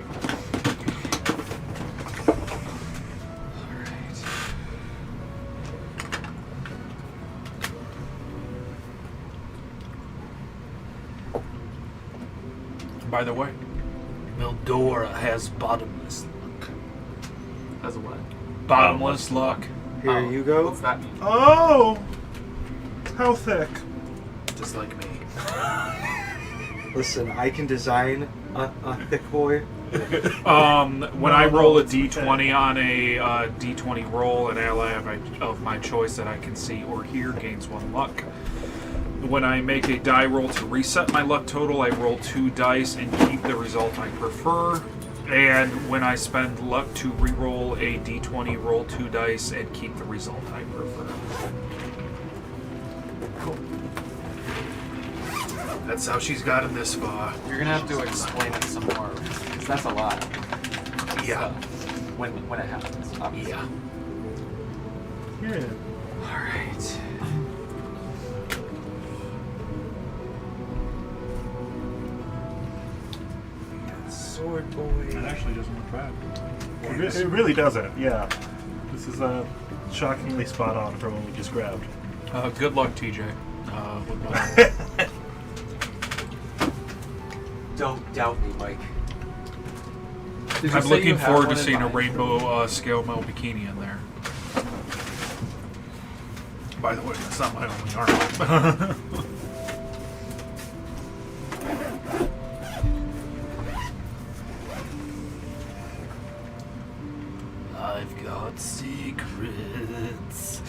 By the way, Mildora has bottomless luck. As a what? Bottomless luck. Here Oh, you go. What's that mean? Oh! How thick? Just like me. Listen, I can design a thick boy. When I roll a d20 on a d20 roll, an ally of my choice that I can see or hear gains 1 luck. When I make a die roll to reset my luck total, I roll 2 dice and keep the result I prefer. And when I spend luck to re-roll a d20, roll 2 dice and keep the result I prefer. Cool. That's how she's gotten this far. You're gonna have to explain it some more, because that's a lot. Yeah. When it happens, obviously. Yeah. Yeah. Alright. Sword boy. That actually doesn't look bad. It really doesn't, yeah. This is shockingly spot on for what we just grabbed. Good luck, TJ. With my- Don't doubt me, Mike. Did you I'm say looking you have forward to one in seeing a mind? rainbow scale male bikini in there. By the way, that's not my only armor. I've got secrets.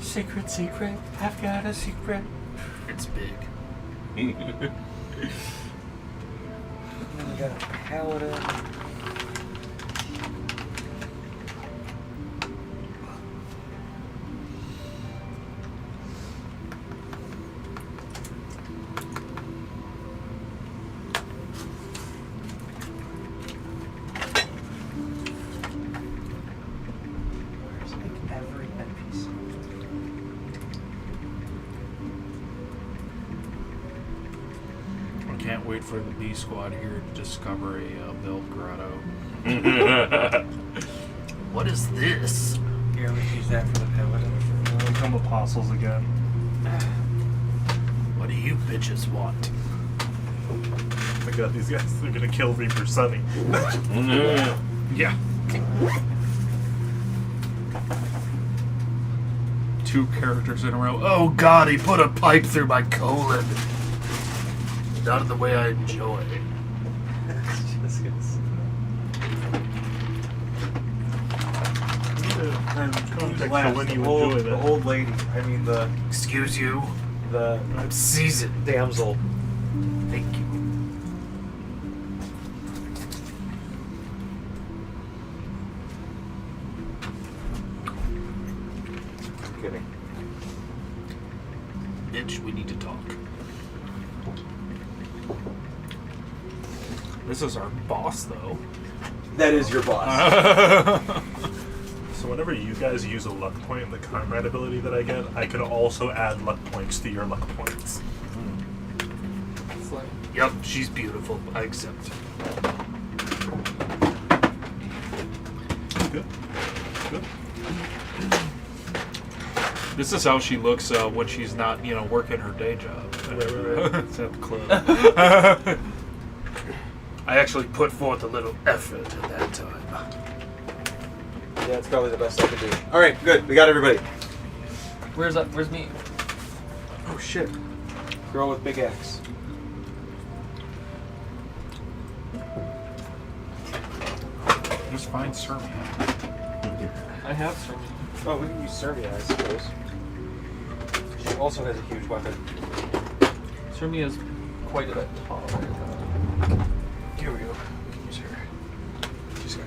Secret, I've got a secret. It's big. And we got a paladin. Where's like every NPC? I can't wait for the B squad here to discover a build grotto. What is this? Here, let's use that for the paladin. Now become apostles again. What do you bitches want? Oh my god, these guys are gonna kill Reaper Sunny. Yeah. 2 characters in a row. Oh god, he put a pipe through my colon. Not in the way I enjoy. And context Last, for when you the enjoy the that. old lady. I mean the Excuse you. I'm seasoned. damsel. Thank you. I'm kidding. Bitch, we need to talk. This is our boss, though. That is your boss. So whenever you guys use a luck point in the comrade ability that I get, I can also add luck points to your luck points. tiefling. Yep, she's beautiful. I accept. Good. Good. This is how she looks when she's not, working her day job. Right. It's at the club. I actually put forth a little effort at that time. Yeah, it's probably the best I could do. All right, good. We got everybody. Where's me? Oh shit. Girl with big axe. Just find Sermia. I have some. Oh, we can use Servia, I suppose. She also has a huge weapon. Sermia is quite a bit taller. Here we go. Use her. She's got.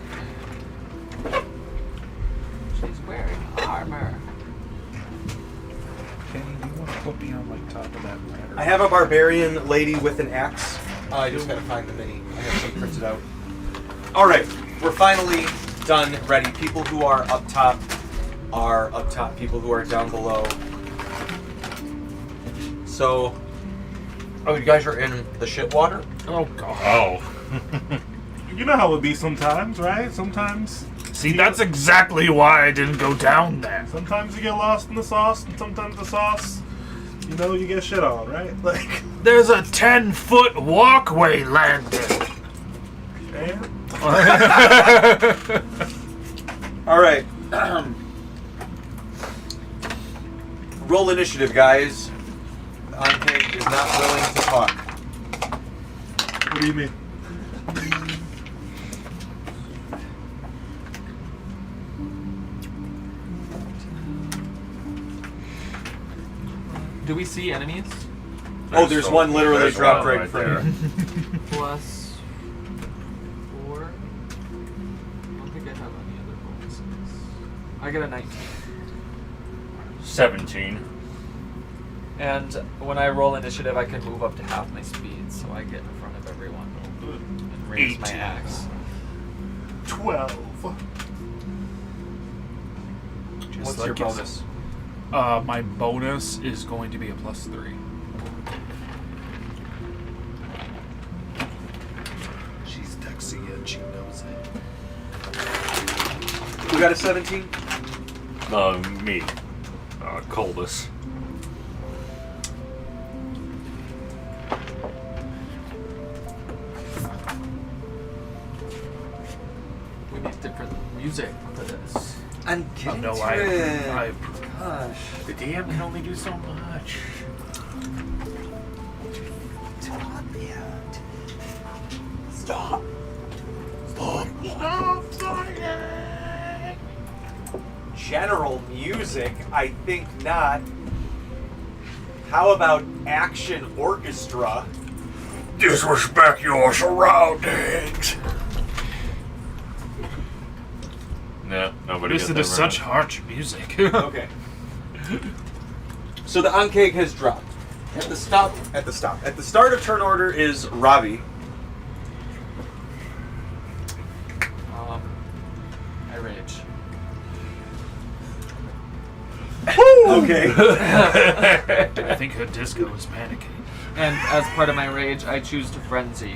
She's wearing armor. Kenny, do you want to put me on top of that ladder? I have a barbarian lady with an axe. I just gotta find the mini. I have some printed out. All right, we're finally done, ready. People who are up top are up top. People who are down below. So, you guys are in the shit water? Oh, God. Oh. You know how it be sometimes, right? Sometimes See, that's exactly why I didn't go down there. you get lost in the sauce, and sometimes the sauce, you get shit on, right? Like, There's a 10-foot walkway landing. and All right. Roll initiative, guys. Encake is not willing to talk. what do you mean? Do we see enemies? There's one literally there's dropped one right in front there. of you. Plus 4. I don't think I have any other bonuses. I get a 19. 17. And when I roll initiative, I can move up to half my speed, so I get in front of everyone and raise my 18. axe. 12. What's your bonus? My bonus is going to be a +3. She's Dexy and she knows it. Who got a 17? Me. Colbus. We need different music for this. I'm Oh, getting no, to I it. Gosh. The DM can only do so much. Stop it. Stop. General music? I think not. How about action orchestra? Disrespect your surroundings. No, nobody. Listen to such harsh music. Okay. So the Ankeg has dropped. At the start of turn order is Ravi. I rage. Okay. I think her disco is panicking. And as part of my rage, I choose to frenzy.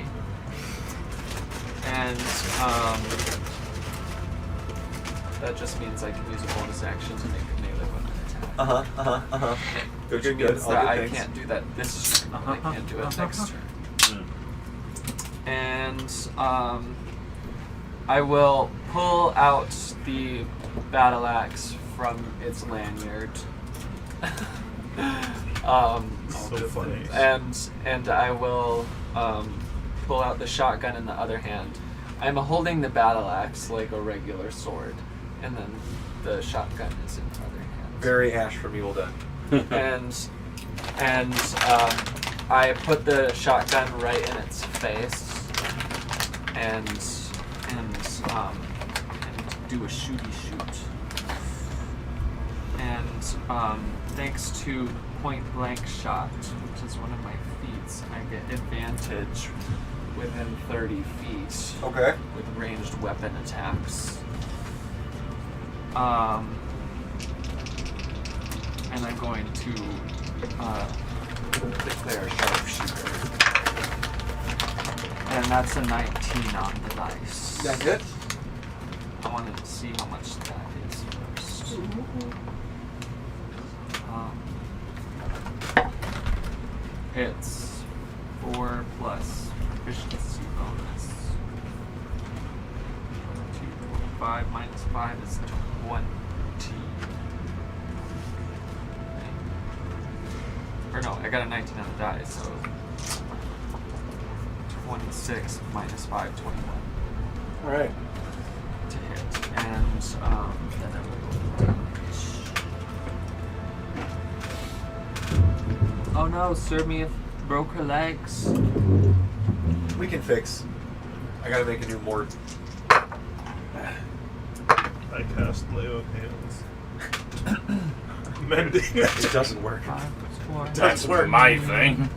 And that just means I can use a bonus action to make a melee weapon attack. Good, Which good. means All that good I things. can't do that this turn. I can't do it next turn. And I will pull out the battle axe from its lanyard. So funny. And I will pull out the shotgun in the other hand. I'm holding the battle axe like a regular sword, and then the shotgun is in the other hand. Very Ash from Evil Dead. and I put the shotgun right in its face, and do a shooty shoot. And thanks to point blank shot, which is one of my feats, I get advantage within 30 feet Okay. with ranged weapon attacks. And I'm going to declare sharpshooter. that's a 19 on the dice. That hit? I wanted to see how much that is first. It's 4 plus proficiency bonus. 2.5 minus 5 is 20. Or no, I got a 19 on the die, so 26 minus 5, 21 Alright. to hit. And then I will go damage. Oh no, Sermia broke her legs. We can fix. I gotta make a new mort. I cast Lay of Hands. Mending. It doesn't work. 5 plus 4. That's my thing.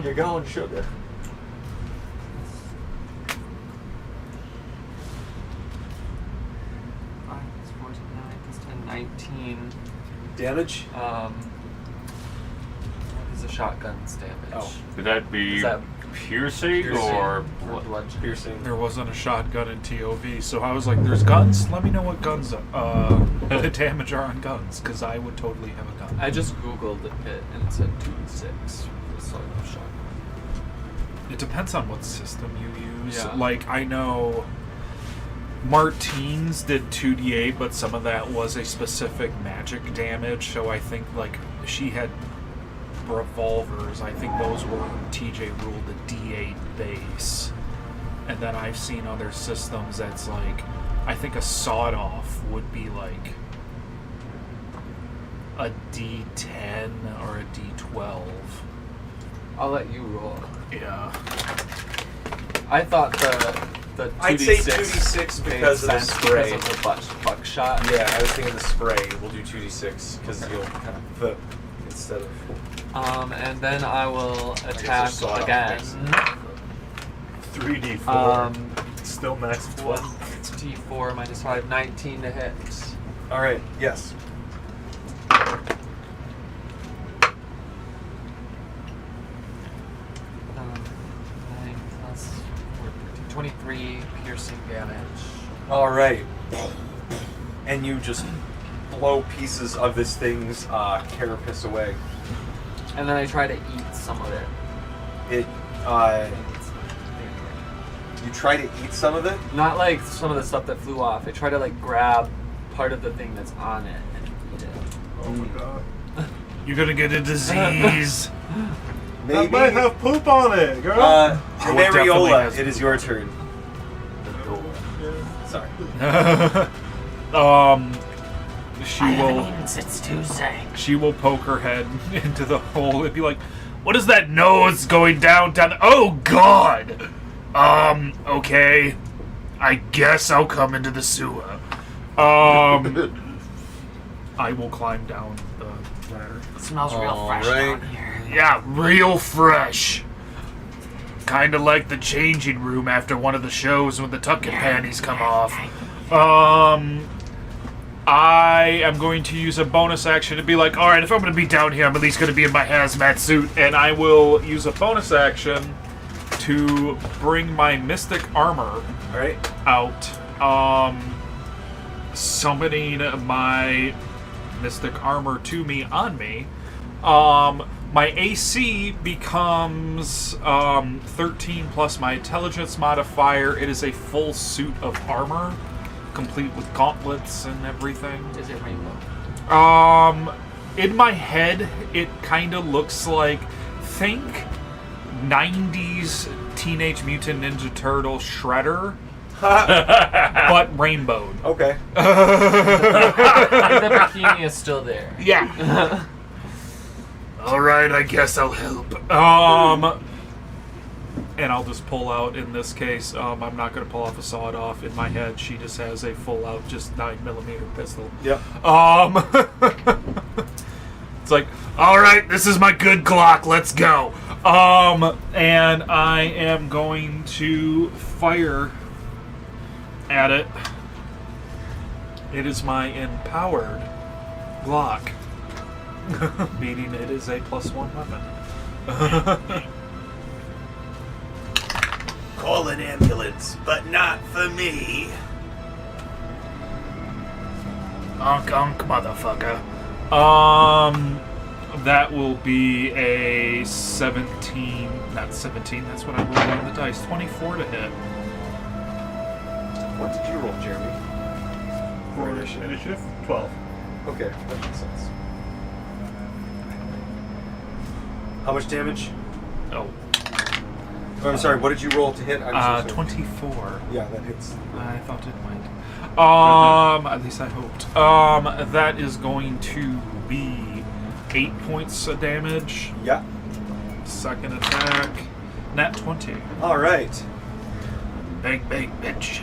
You're going, sugar. 5 plus 4 is 9 plus 10, 19. Damage? What is a shotgun's damage? Oh. Could that be Is that piercing, piercing or or bludgeoning? Piercing. There wasn't a shotgun in TOV, so I was like, "There's guns. Let me know what guns the damage are on guns, because I would totally have a gun." I just googled it and it said 2d6 for solo shotgun. It depends on what system you use. Yeah. Like, I know Martine's did 2d8, but some of that was a specific magic damage, so I think, like, she had revolvers. I think those were TJ ruled a d8 base. And then I've seen other systems that's like, I think a sawed-off would be like a d10 or a d12. I'll let you roll. Yeah. I thought the 2d6 I'd say 2d6 made because of the sense spray. because of the buckshot. Yeah, I was thinking the spray. We'll do 2d6 because you'll kind of flip instead of. And then I will it's attack sawed-off again. base. 3d4. Still max of 12. 1d4 minus 5, 19 to hit. All right. Yes. 9 plus 4, 23 piercing damage. All right. And you just blow pieces of this thing's carapace away. And then I try to eat some of it. It. You try to eat some of it. Not like some of the stuff that flew off. I try to like grab part of the thing that's on it and eat it. Oh my god. You're gonna get a disease. Maybe. That might have poop on it, girl. Oh, it definitely Mariola, has it is your turn. Sorry. She I have will. an even since Tuesday. She will poke her head into the hole and be like, "What is that nose going down? Oh God! Okay. I guess I'll come into the sewer. I will climb down the ladder. It smells real fresh Alright. down here. Yeah, real fresh. Kinda like the changing room after one of the shows when the tuck and panties come off. I am going to use a bonus action to be like, alright, if I'm going to be down here, I'm at least going to be in my hazmat suit. And I will use a bonus action to bring my mystic armor All right. out. Summoning my mystic armor to me on me. My AC becomes 13 plus my intelligence modifier. It is a full suit of armor, complete with gauntlets and everything. Is it rainbow? In my head, it kind of looks like, think 90s Teenage Mutant Ninja Turtle Shredder, but rainbowed. Okay. And the bikini is still there. Yeah. Alright, I guess I'll help. And I'll just pull out, in this case, I'm not going to pull off a sawed-off. In my head, she just has a full-out, just 9mm pistol. Yep. It's like, alright, this is my good Glock, let's go. And I am going to fire at it. It is my empowered Glock. Meaning it is a +1 weapon. Call an ambulance, but not for me. Unk, motherfucker. That will be a 17. Not 17. That's what I rolled on the dice. 24 to hit. What did you roll, Jeremy? For initiative, 12. Okay, that makes sense. How much damage? Oh, Oh, I'm sorry, what did you roll to hit? I'm so sorry. 24. Yeah, that hits. I thought it might. At least I hoped. That is going to be 8 points of damage. Yeah. Second attack, nat 20. All right. Bang, bang, bitch.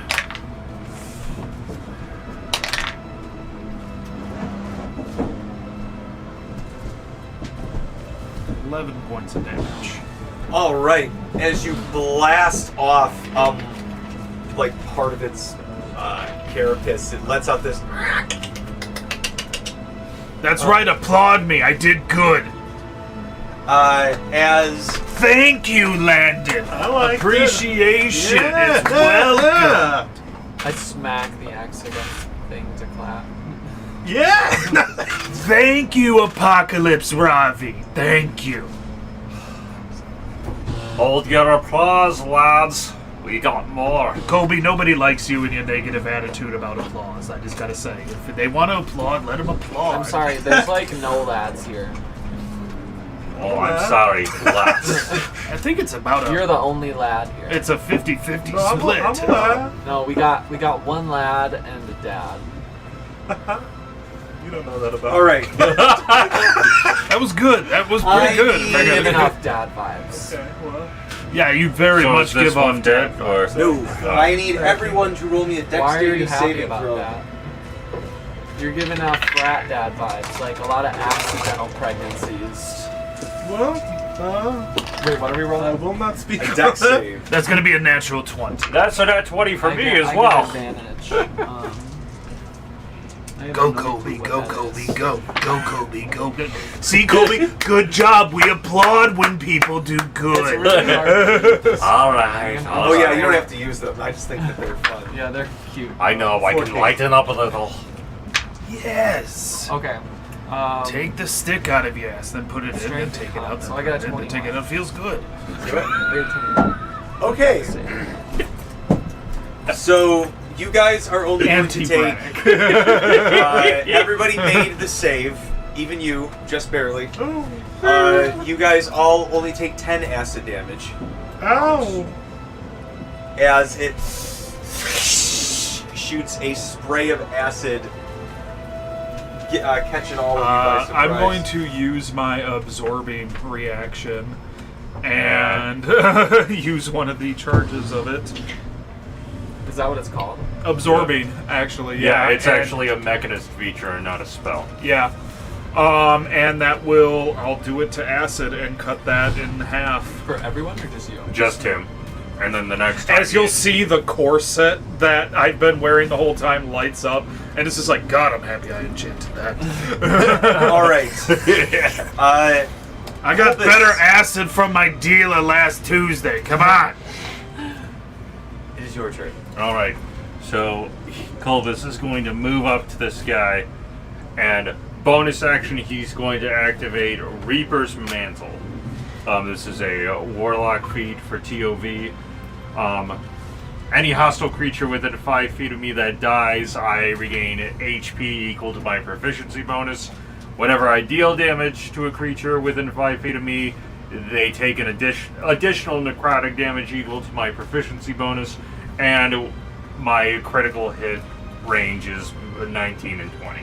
$11 points of damage. All right. As you blast off, like part of its carapace, it lets out this. That's right, applaud me. I did good. As Thank you, Landon. I like Appreciation Yeah. is welcome. I smack the axe against the thing to clap. Yeah! Thank you, Apocalypse Ravi. Thank you. Hold your applause, lads. We got more. Colby, nobody likes you and your negative attitude about applause. I just gotta say, if they want to applaud, let them applaud. I'm sorry, there's like no lads here. Oh, I'm sorry, lads. I think it's about You're the only lad here. It's a 50-50 No, split. I'm alive. No, we got one lad and a dad. You don't know that about all right. That was good. That was pretty good. You're giving off dad vibes. Okay, well. Yeah, you very So much is this give one off dead, dead or No, I need everyone to roll me a Why are you dexterity happy saving about throw. that? You're giving off frat dad vibes, like a lot of accidental pregnancies. Well, Wait, what are we I rolling? will not speak A on dex that. save. That's gonna be a natural 20. That's a nat 20 for I me get- as I well. Get advantage. I have Go, no Colby, clue go, what that Colby, is. go. Go, Colby, go. See, Colby, good job. We applaud when people do It's good. really hard. All right. Oh yeah, you don't have to use them. I just think that they're fun. Yeah, they're cute. I know. I can 14. lighten up a little. Yes. Okay. Take the stick out of your ass, then put it in, then Strength take it con, out. so then I got a put it in, then take it 21. out. Feels good. Do it. Weird to me. Okay, so you guys are only going to take. Anti-brag. Everybody made the save, even you, just barely. Oh. You guys all only take 10 acid damage Ow! as it shoots a spray of acid, catching all of you by surprise. I'm going to use my absorbing reaction and use one of the charges of it. Is that what it's called? Absorbing, actually. Yeah, Yeah, it's and- actually a mechanist feature and not a spell. Yeah. And that will, I'll do it to acid and cut that in half. For everyone or just you? Just him. And then the next time. As you'll see, the corset that I've been wearing the whole time lights up, and it's just like, God, I'm happy I enchanted that. All right. I got This- better acid from my dealer last Tuesday. Come on. It is your turn. All right. So Colvis is going to move up to this guy, and bonus action, he's going to activate Reaper's Mantle. This is a warlock feat for TOV. Any hostile creature within 5 feet of me that dies, I regain HP equal to my proficiency bonus. Whenever I deal damage to a creature within 5 feet of me, they take an additional necrotic damage equal to my proficiency bonus, and my critical hit range is 19 and 20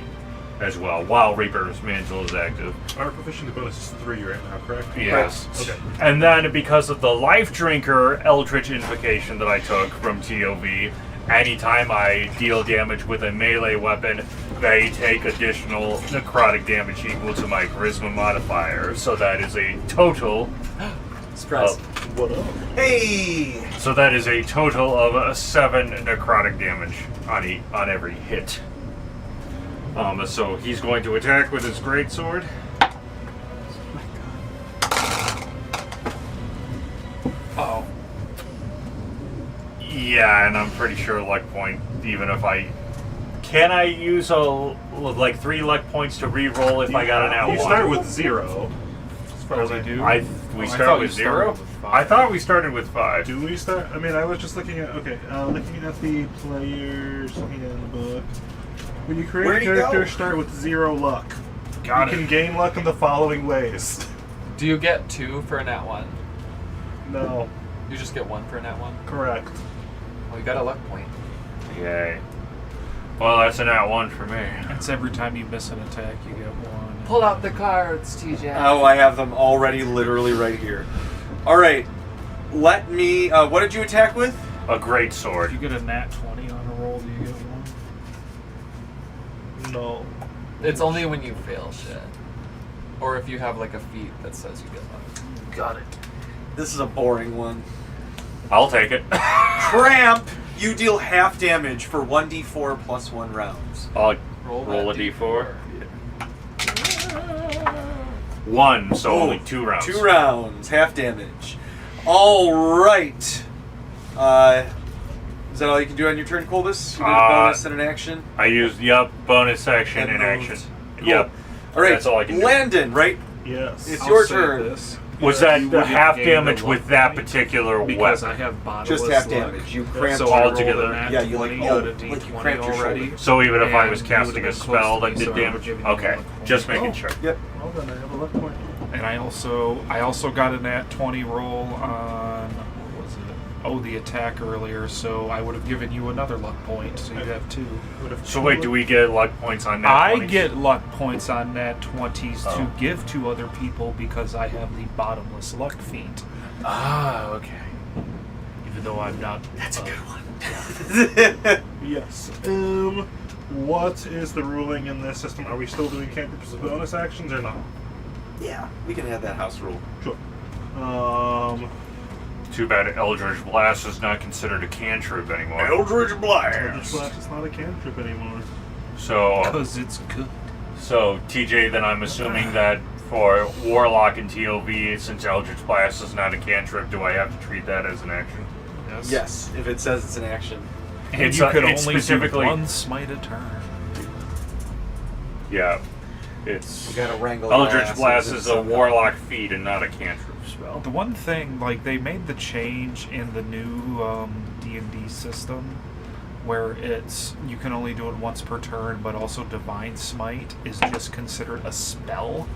as well, while Reaper's Mantle is active. Our proficiency bonus is 3 right now, correct? Yes. Okay. And then because of the Life Drinker Eldritch Invocation that I took from TOV, anytime I deal damage with a melee weapon, they take additional necrotic damage equal to my charisma modifier. So that is a total Surprise. What up? Hey! So that is a total of 7 necrotic damage on every hit. So he's going to attack with his greatsword. Oh. Yeah, and I'm pretty sure luck point, even if I... Can I use like 3 luck points to re-roll if I got an out You one? start with 0. As far as I do. We I start thought with you 0? started with 5. I thought we started with 5. Do we start? I mean, I was just looking at. Okay, looking at the players, looking at the book. When you create Where'd a he character, go? start with 0 luck. Got you it. can gain luck in the following ways. Do you get 2 for a nat 1? No, You just get 1 for a nat 1? correct. Well, you got a luck point. Yay. Well, that's an out 1 for me. It's every time you miss an attack, you get 1. Pull out the cards, TJ. Oh, I have them already literally right here. Alright. Let me... what did you attack with? A great If sword. you get a nat 20 on a roll, do you get 1? No. It's only when you fail shit. Or if you have like a feat that says you get luck. Got it. This is a boring one. I'll take it. Cramp! You deal half damage for 1d4 plus 1 rounds. I'll Roll roll a that d4. 1, so Oh, only 2 rounds. 2 rounds, half damage. Alright. Is that all you can do on your turn, Colbus? You did a bonus and an action? I used, bonus action And and moved. action. Cool. Yep. Alright, That's all I can do. Landon, right? Yes. It's I'll your say turn. This. Was You that the wouldn't half gain the damage luck with that point particular because weapon? I have bottomless Just half luck. damage. You cramped So your I all rolled together. a nat Yeah, you like- 20, oh, got a like you D20 cramped your already. shoulder. So even if I And was you casting would've a been close spell to that me, did so I damage? would've given you a Okay, luck point. just making Oh. sure. Yep. Well, then I have a luck point. And I also got a nat 20 roll on what was it? Oh, the attack earlier. So I would have given you another luck point. So you have 2. So wait, do we get luck points on that? I get luck points on nat 20s Oh. to give to other people because I have the bottomless luck feat. Ah, okay. Even though I'm not. That's a good one. Yes. What is the ruling in this system? Are we still doing cantrips as bonus actions or not? Yeah, we can add that house rule. Sure. Too bad Eldritch Blast is not considered a cantrip anymore. Eldritch Eldritch Blast! Blast is not a cantrip anymore. So, Because it's good. TJ, then I'm assuming that for Warlock and TOV, since Eldritch Blast is not a cantrip, do I have to treat that as an action? Yes, if it says it's an action. And It's you a- could it's only specifically- do 1 smite a turn. Yeah. We It's... gotta wrangle Eldritch asses Blast and is a stuff. Warlock feat and not a cantrip spell. The one thing, like, they made the change in the new D&D system where it's you can only do it once per turn, but also Divine Smite is just considered a spell.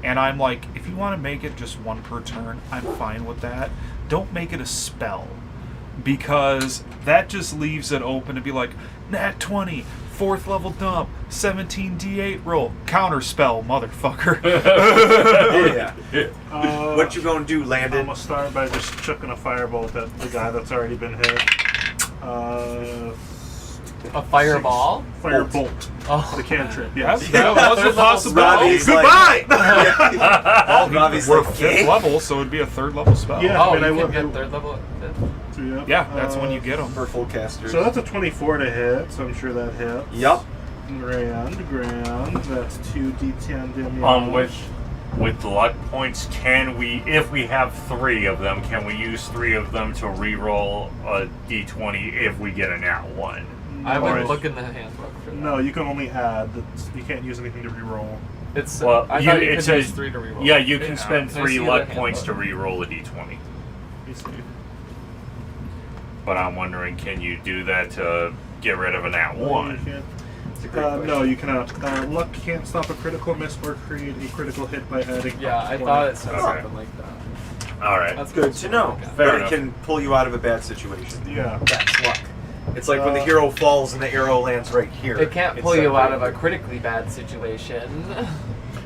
And I'm like, if you want to make it just 1 per turn, I'm fine with that. Don't make it a spell. Because that just leaves it open to be like, nat 20, 4th level dump, 17d8 roll, counter spell, motherfucker. Yeah. What you gonna do, I'm Landon? gonna start by just chucking a firebolt at the guy that's already been hit. A fireball? Firebolt. Oh. The cantrip, yes. That was a possibility. Robbie's Goodbye! Robbie's We're like, 5th level, so it'd be a 3rd level spell. Yeah. Oh, I mean, you I can would- get 3rd level. Yeah, that's when you get them. for full casters. So that's a 24 to hit, so I'm sure that hits. Yup. Grand. That's 2d10 damage. With the luck points, can we, if we have 3 of them, can we use 3 of them to re-roll a d20 if we get a nat 1? I would Alright. look in the handbook for that. No, you can only add. You can't use anything to reroll. It's Well, I thought you it could says use 3 to reroll. Yeah, you can spend Can I 3 see luck the points to handbook? re-roll a d20. You see. But I'm wondering, can you do that to get rid of a nat No, you 1? can't. It's a great question. No, you cannot. Luck can't stop a critical miss or create a critical hit by adding. Yeah, up I 20. thought it said Okay. something like that. Alright. That's Good to know. Fair But enough. it can pull you out of a bad situation. Yeah. That's luck. It's like when the hero falls and the arrow lands right here. It can't pull instead you out of right a critically bad situation.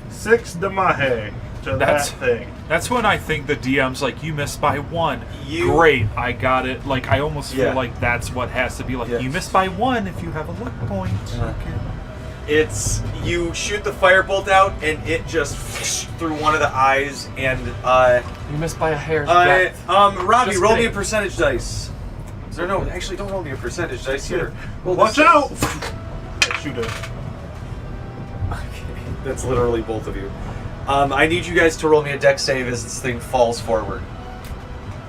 6 damahe to That's- that thing. That's when I think the DM's like, you missed by 1. You- Great, I got it. Like, I almost Yeah. feel like that's what has to be like, Yes. you missed by 1 if you have a luck point. Uh-huh. It's you shoot the firebolt out and it just through one of the eyes and You missed by a hair's breadth. Robbie, Just roll me kidding. a percentage dice. Is there no actually don't roll me a percentage dice here. Roll Watch this. out! Shoot it. That's literally both of you. I need you guys to roll me a dex save as this thing falls forward.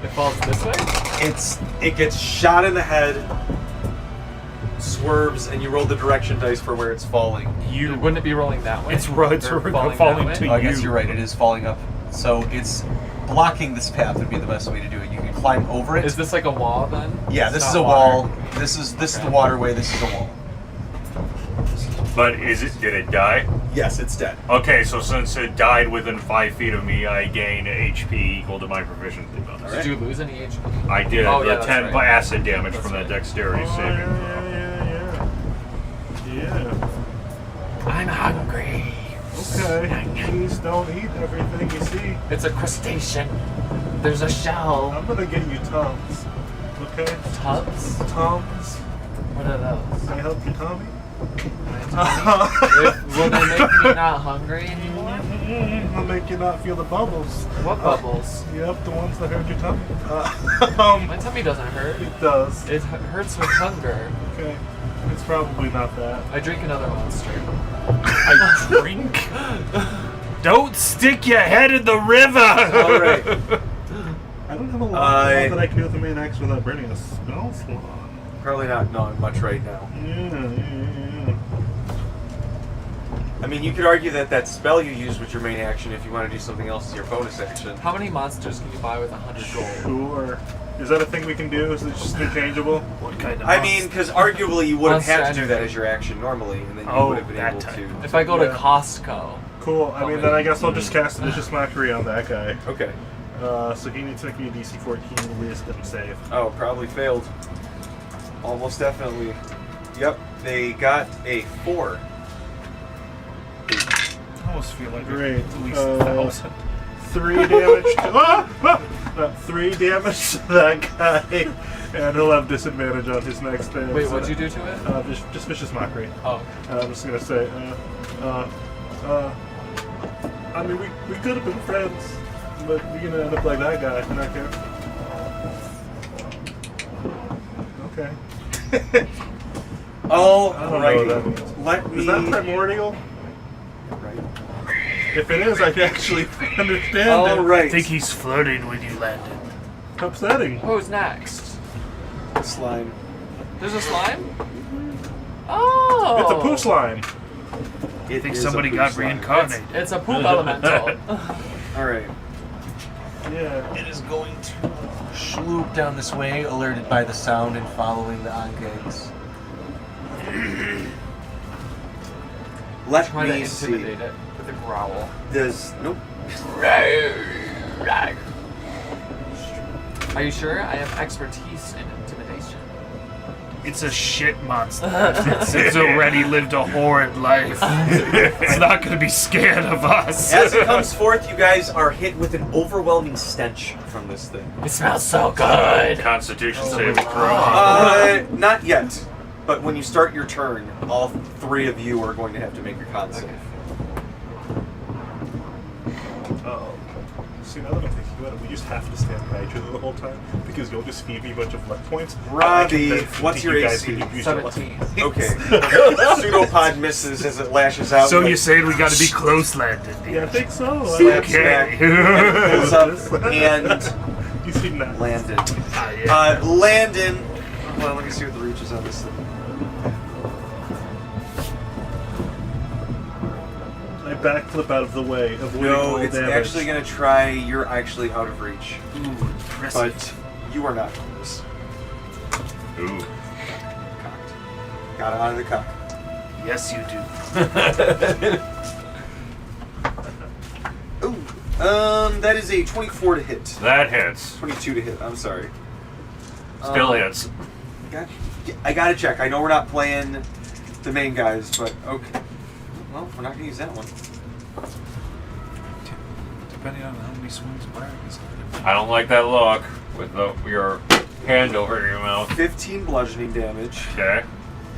It falls this way? It gets shot in the head, swerves, and you roll the direction dice for where it's falling. Wouldn't it be rolling that way? It's right. Or Falling that to way? Oh, I guess you. you're right. It is falling up. So it's blocking this path would be the best way to do it. You can climb over it. Is this like a wall then? Yeah, It's this not is a water. wall. This is the waterway. This is a wall. But did it die? Yes, it's dead. Okay, so since it died within 5 feet of me, I gain HP equal to my proficiency bonus. All Did you lose any HP? I did Oh, the yeah, that's 10 right. acid damage That's from right. that dexterity saving throw. Yeah. I'm hungry. Okay. Please don't eat everything you see. It's a crustacean. There's a shell. I'm gonna get you Tums. Okay? Tubs? Tums. What are those? Can I help you, Tommy? Will they make me not hungry anymore? I'll make you not feel the bubbles. What bubbles? Yep, the ones that hurt your tummy. My tummy doesn't hurt. It does. It hurts with hunger. Okay. It's probably not that. I drink another monster. I drink. Don't stick your head in the river. All right. I don't have a lot that I can do with the main axe without burning a spell slot. Probably not much right now. Yeah. I mean, you could argue that spell you used was your main action. If you want to do something else as your bonus action. How many monsters can you buy with 100 gold? Sure. Is that a thing we can do? Is it just interchangeable? What kind of I mean, because arguably you wouldn't Monster have to do that energy. as your action normally, and then you Oh, would have been that able type. to. If I go to Yeah. Costco, Cool. I mean, then I guess I'll just cast Vicious Mockery on that guy. Okay. So he needs to make me a DC 14 Wisdom save. Oh, probably failed. Almost definitely. Yep, they got a 4. I almost feel like Great. at least 1,000. 3 damage to 3 damage to that guy, and he'll have disadvantage on his next damage. wait, what'd you do to it? Just Vicious Mockery. Oh, I'm just gonna say, I mean, we could have been friends, but you're gonna end up like that guy. You're not careful. Okay. Oh, I don't know what that righty. means. Let me. Is that primordial? Right. If it is, I can actually understand All it. right. I think he's flirting when you landed. Upsetting. who's next? Slime. There's a slime? Oh! It's a poo slime. It I think is somebody a poo got slime. reincarnated. It's a poop elemental. All right. Yeah. It is going to sloop down this way, alerted by the sound and following the ongags. Let Try to me see. intimidate it with a growl. Does nope. Are you sure? I have expertise in intimidation. It's a shit monster. It's already lived a horrid life. It's not going to be scared of us. As it comes forth, you guys are hit with an overwhelming stench from this thing. It smells so good. Constitution saving throw. Not yet. But when you start your turn, all 3 of you are going to have to make your con save. See, now that I'm thinking about it, we just have to stand by each other the whole time because you'll just feed me a bunch of luck points. Robbie, what's your AC? 17. Okay. Pseudopod misses as it lashes out. So with you're saying we got to be close landed? Yeah, I think so. slaps Okay. back, pulls up, and You see that? Landon. Yeah. Landon. Well, let me see what the reach is on this thing. I backflip out of the way, avoiding No, all it's damage. actually going to try. You're actually out of reach. Ooh, impressive. But you are not close. Ooh. Cocked. Got it out of the cock. Yes, you do. Ooh. That is a 24 to hit. That hits. 22 to hit. I'm sorry. Still hits. I gotta check. I know we're not playing the main guys, but okay. Well, we're not gonna use that one. Depending on how many swings Brian is. I don't like that look with your hand over your mouth. 15 bludgeoning damage, Okay.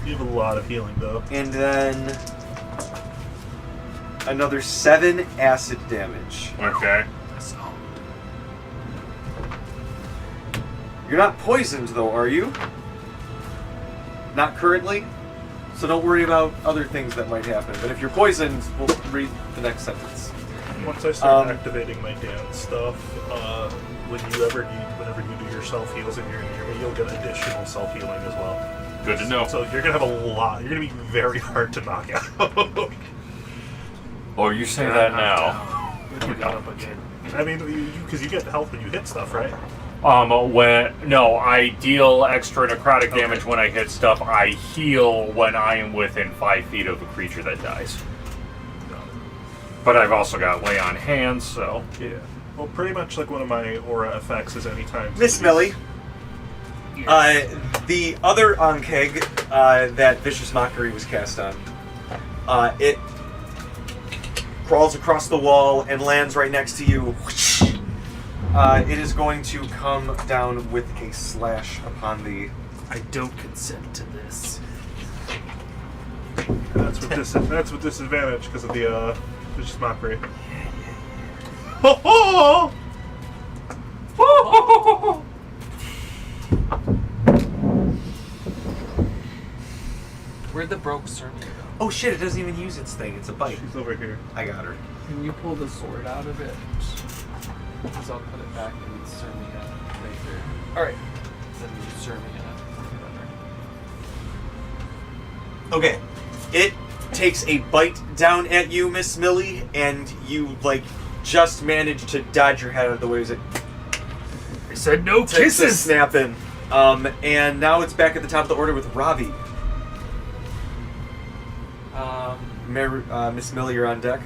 You have a lot of healing, though. and then another 7 acid damage. Okay. You're not poisoned, though, are you? Not currently. So don't worry about other things that might happen. But if you're poisoned, we'll read the next sentence. Once I start activating my dance stuff, whenever you do your self heals and you're near me, you'll get additional self healing as well. Good to know. So you're gonna have a lot. You're gonna be very hard to knock out. Oh, you say that now. If you got up again. I mean, because you get the health when you hit stuff, right? I deal extra necrotic damage when I hit stuff. I heal when I am within 5 feet of a creature that dies. But I've also got lay on hands, so Yeah. Well, pretty much like one of my aura effects is anytime. Miss Millie, the other Ankeg that Vicious Mockery was cast on, it crawls across the wall and lands right next to you. It is going to come down with a slash upon the... I don't consent to this. That's with disadvantage because of the vicious mockery. Ho ho! Where'd the broke Sermia go? Oh shit, it doesn't even use its thing. It's a bite. She's over here. I got her. Can you pull the sword out of it? Because I'll put it back in Sermia later. Alright. Then Sermia. Whatever. Okay. It takes a bite down at you, Miss Millie, and you, just manage to dodge your head out of the way as it I said no takes a kisses! snap in. And now it's back at the top of the order with Ravi. Miss Millie, you're on deck.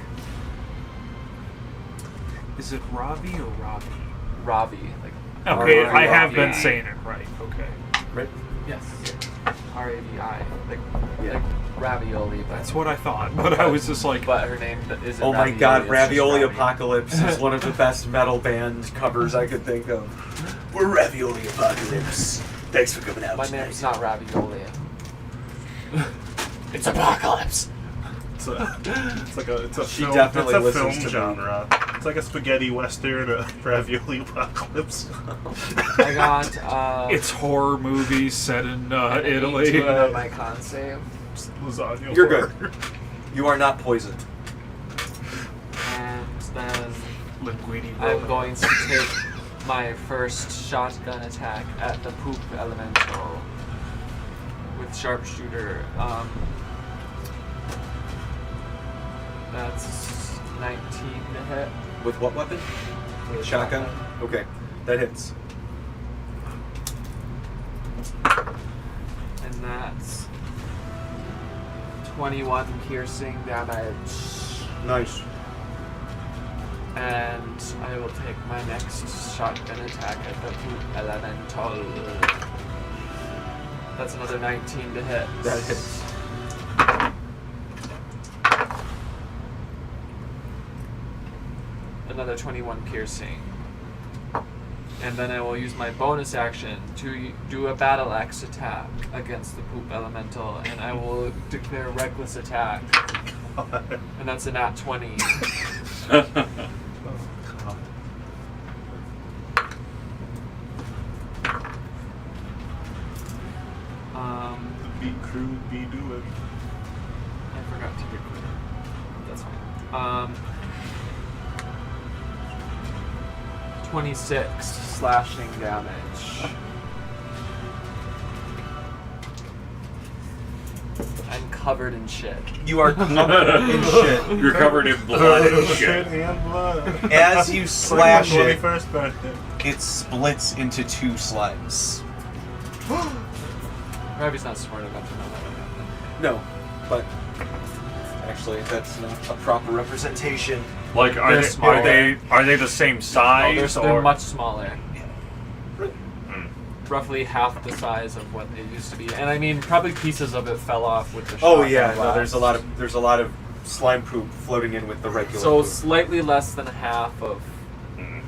Is it Ravi or Ravi? Ravi. Okay, Ravi. I have been saying it right. Okay. Right? Yes. R-A-V-I. Yeah. Like ravioli. But, That's what I thought, but I was just like... but her name isn't Oh my god, it's just Ravioli Ravi. Apocalypse is one of the best metal band covers I could think of. We're Ravioli Apocalypse. Thanks for coming out My tonight. name's not Ravioli. It's Apocalypse. It's a She film, definitely it's a listens film to me. genre. It's like a spaghetti western, a ravioli apocalypse. I got It's horror movies set in an Italy. 82 on my con save. Lasagna. You're horror. good. You are not poisoned. And then Linguini. I'm going to take my first shotgun attack at the poop elemental with sharpshooter. That's 19 to hit. With what weapon? With Shotgun? Okay, that hits. And that's 21 piercing damage. Nice. And I will take my next shotgun attack at the poop elemental. That's another 19 to hit. That hits. Another 21 piercing. And then I will use my bonus action to do a battle axe attack against the poop elemental, and I will declare reckless attack. And that's a nat 20. Be crude, be doing. I forgot to declare. That's fine. 26 slashing damage. I'm covered in shit. You are covered in shit. You're covered in blood and Shit shit. and blood. As you slash Like my it, 21st birthday. it splits into two slimes. Ravi's not smart enough to know that would happen. No, but actually, that's not a proper representation. Like, They're smaller. are they the same Oh, size they're or much smaller. Mm. Roughly half the size of what they used to be. And I mean, probably pieces of it fell off with the Oh shotgun yeah, no, blast. there's a lot of slime poop floating in with the regular. So poop. slightly less than half of Mm.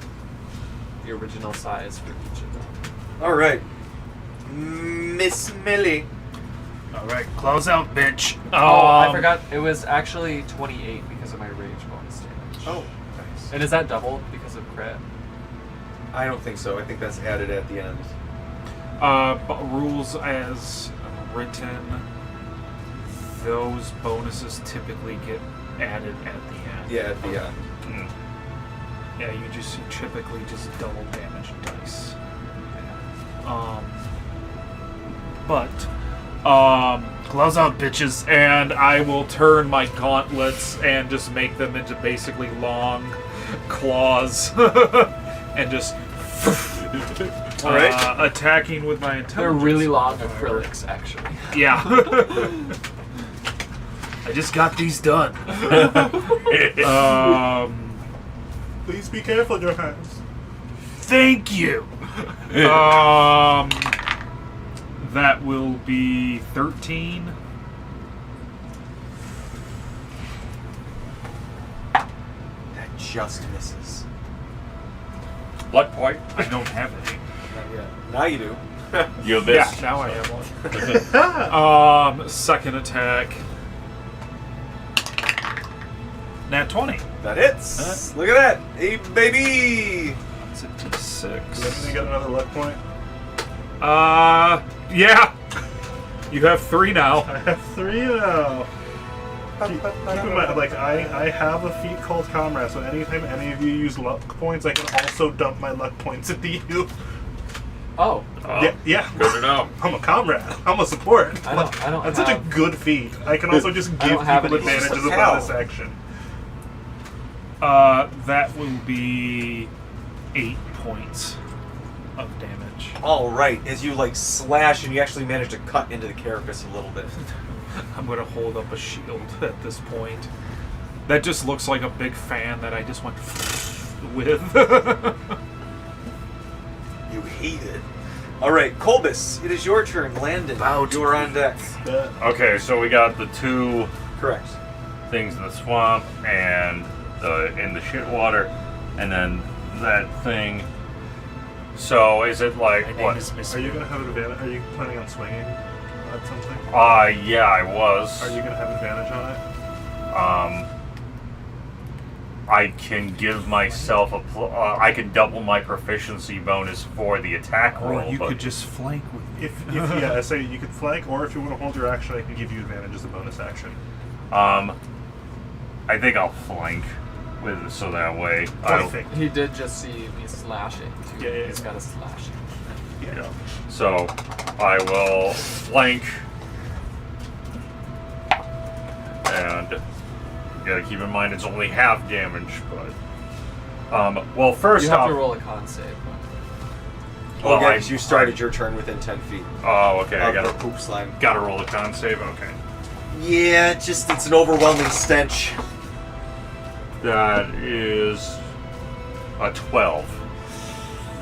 the original size for each of them. All right, Miss Millie. Alright, close out, bitch. Oh, I forgot. It was actually 28 because of my rage bonus damage. Oh, nice. And is that doubled because of crit? I don't think so. I think that's added at the end. But rules as written, those bonuses typically get added at the end. Yeah, at the end. Mm. Yeah, you typically just double damage dice. Gloves out, bitches, and I will turn my gauntlets and just make them into basically long claws, and just All right. attacking with my intelligence. They're really long acrylics, actually. Yeah. I just got these done. Please be careful, your hands. Thank you. That will be 13. That just misses. Luck point. I don't have any. Not yet. Now you do. You Yeah, missed. now I have one. Second attack. Nat 20. That hits. Look at that. Hey, baby. That's a D6. Didn't you get another luck point? Yeah. You have 3 now. I have 3 now. Keep in mind, like, I have a feat called Comrade, so anytime any of you use luck points, I can also dump my luck points into you. Oh, Oh, Yeah. good to know. I'm a comrade. I'm a support. I don't That's such a have- good feat. I can also just I give don't have people any. advantage as a How? bonus action. That will be 8 points of damage. All right. As you like slash and you actually manage to cut into the carapace a little bit. I'm going to hold up a shield at this point. That just looks like a big fan that I just went with. You hate it. All right, Colbus. It is your turn. Landon. You are on deck. Okay, so we got the 2 Correct. things in the swamp and in the shit water, and then that thing. So is it like My name what? is Miss. Are you gonna have advantage? Are you planning on swinging at something? Yeah, I was. Are you gonna have advantage on it? I can give myself I can double my proficiency bonus for the attack roll. Or you but could just flank with me. If yeah, I say you could flank, or if you want to hold your action, I can give you advantage as a bonus action. I think I'll flank with so that way. What do you think? he did just see me slashing. Too. Yeah, yeah, He's yeah. got a slashing. Yeah. So I will flank, and you gotta keep in mind it's only half damage. But well, first You have off, to roll a con save. Oh, Well, yeah, I- 'cause you started your turn within 10 feet oh, okay, I of the gotta poop slime. roll a con save. Okay, Yeah, it's an overwhelming stench. that is a 12.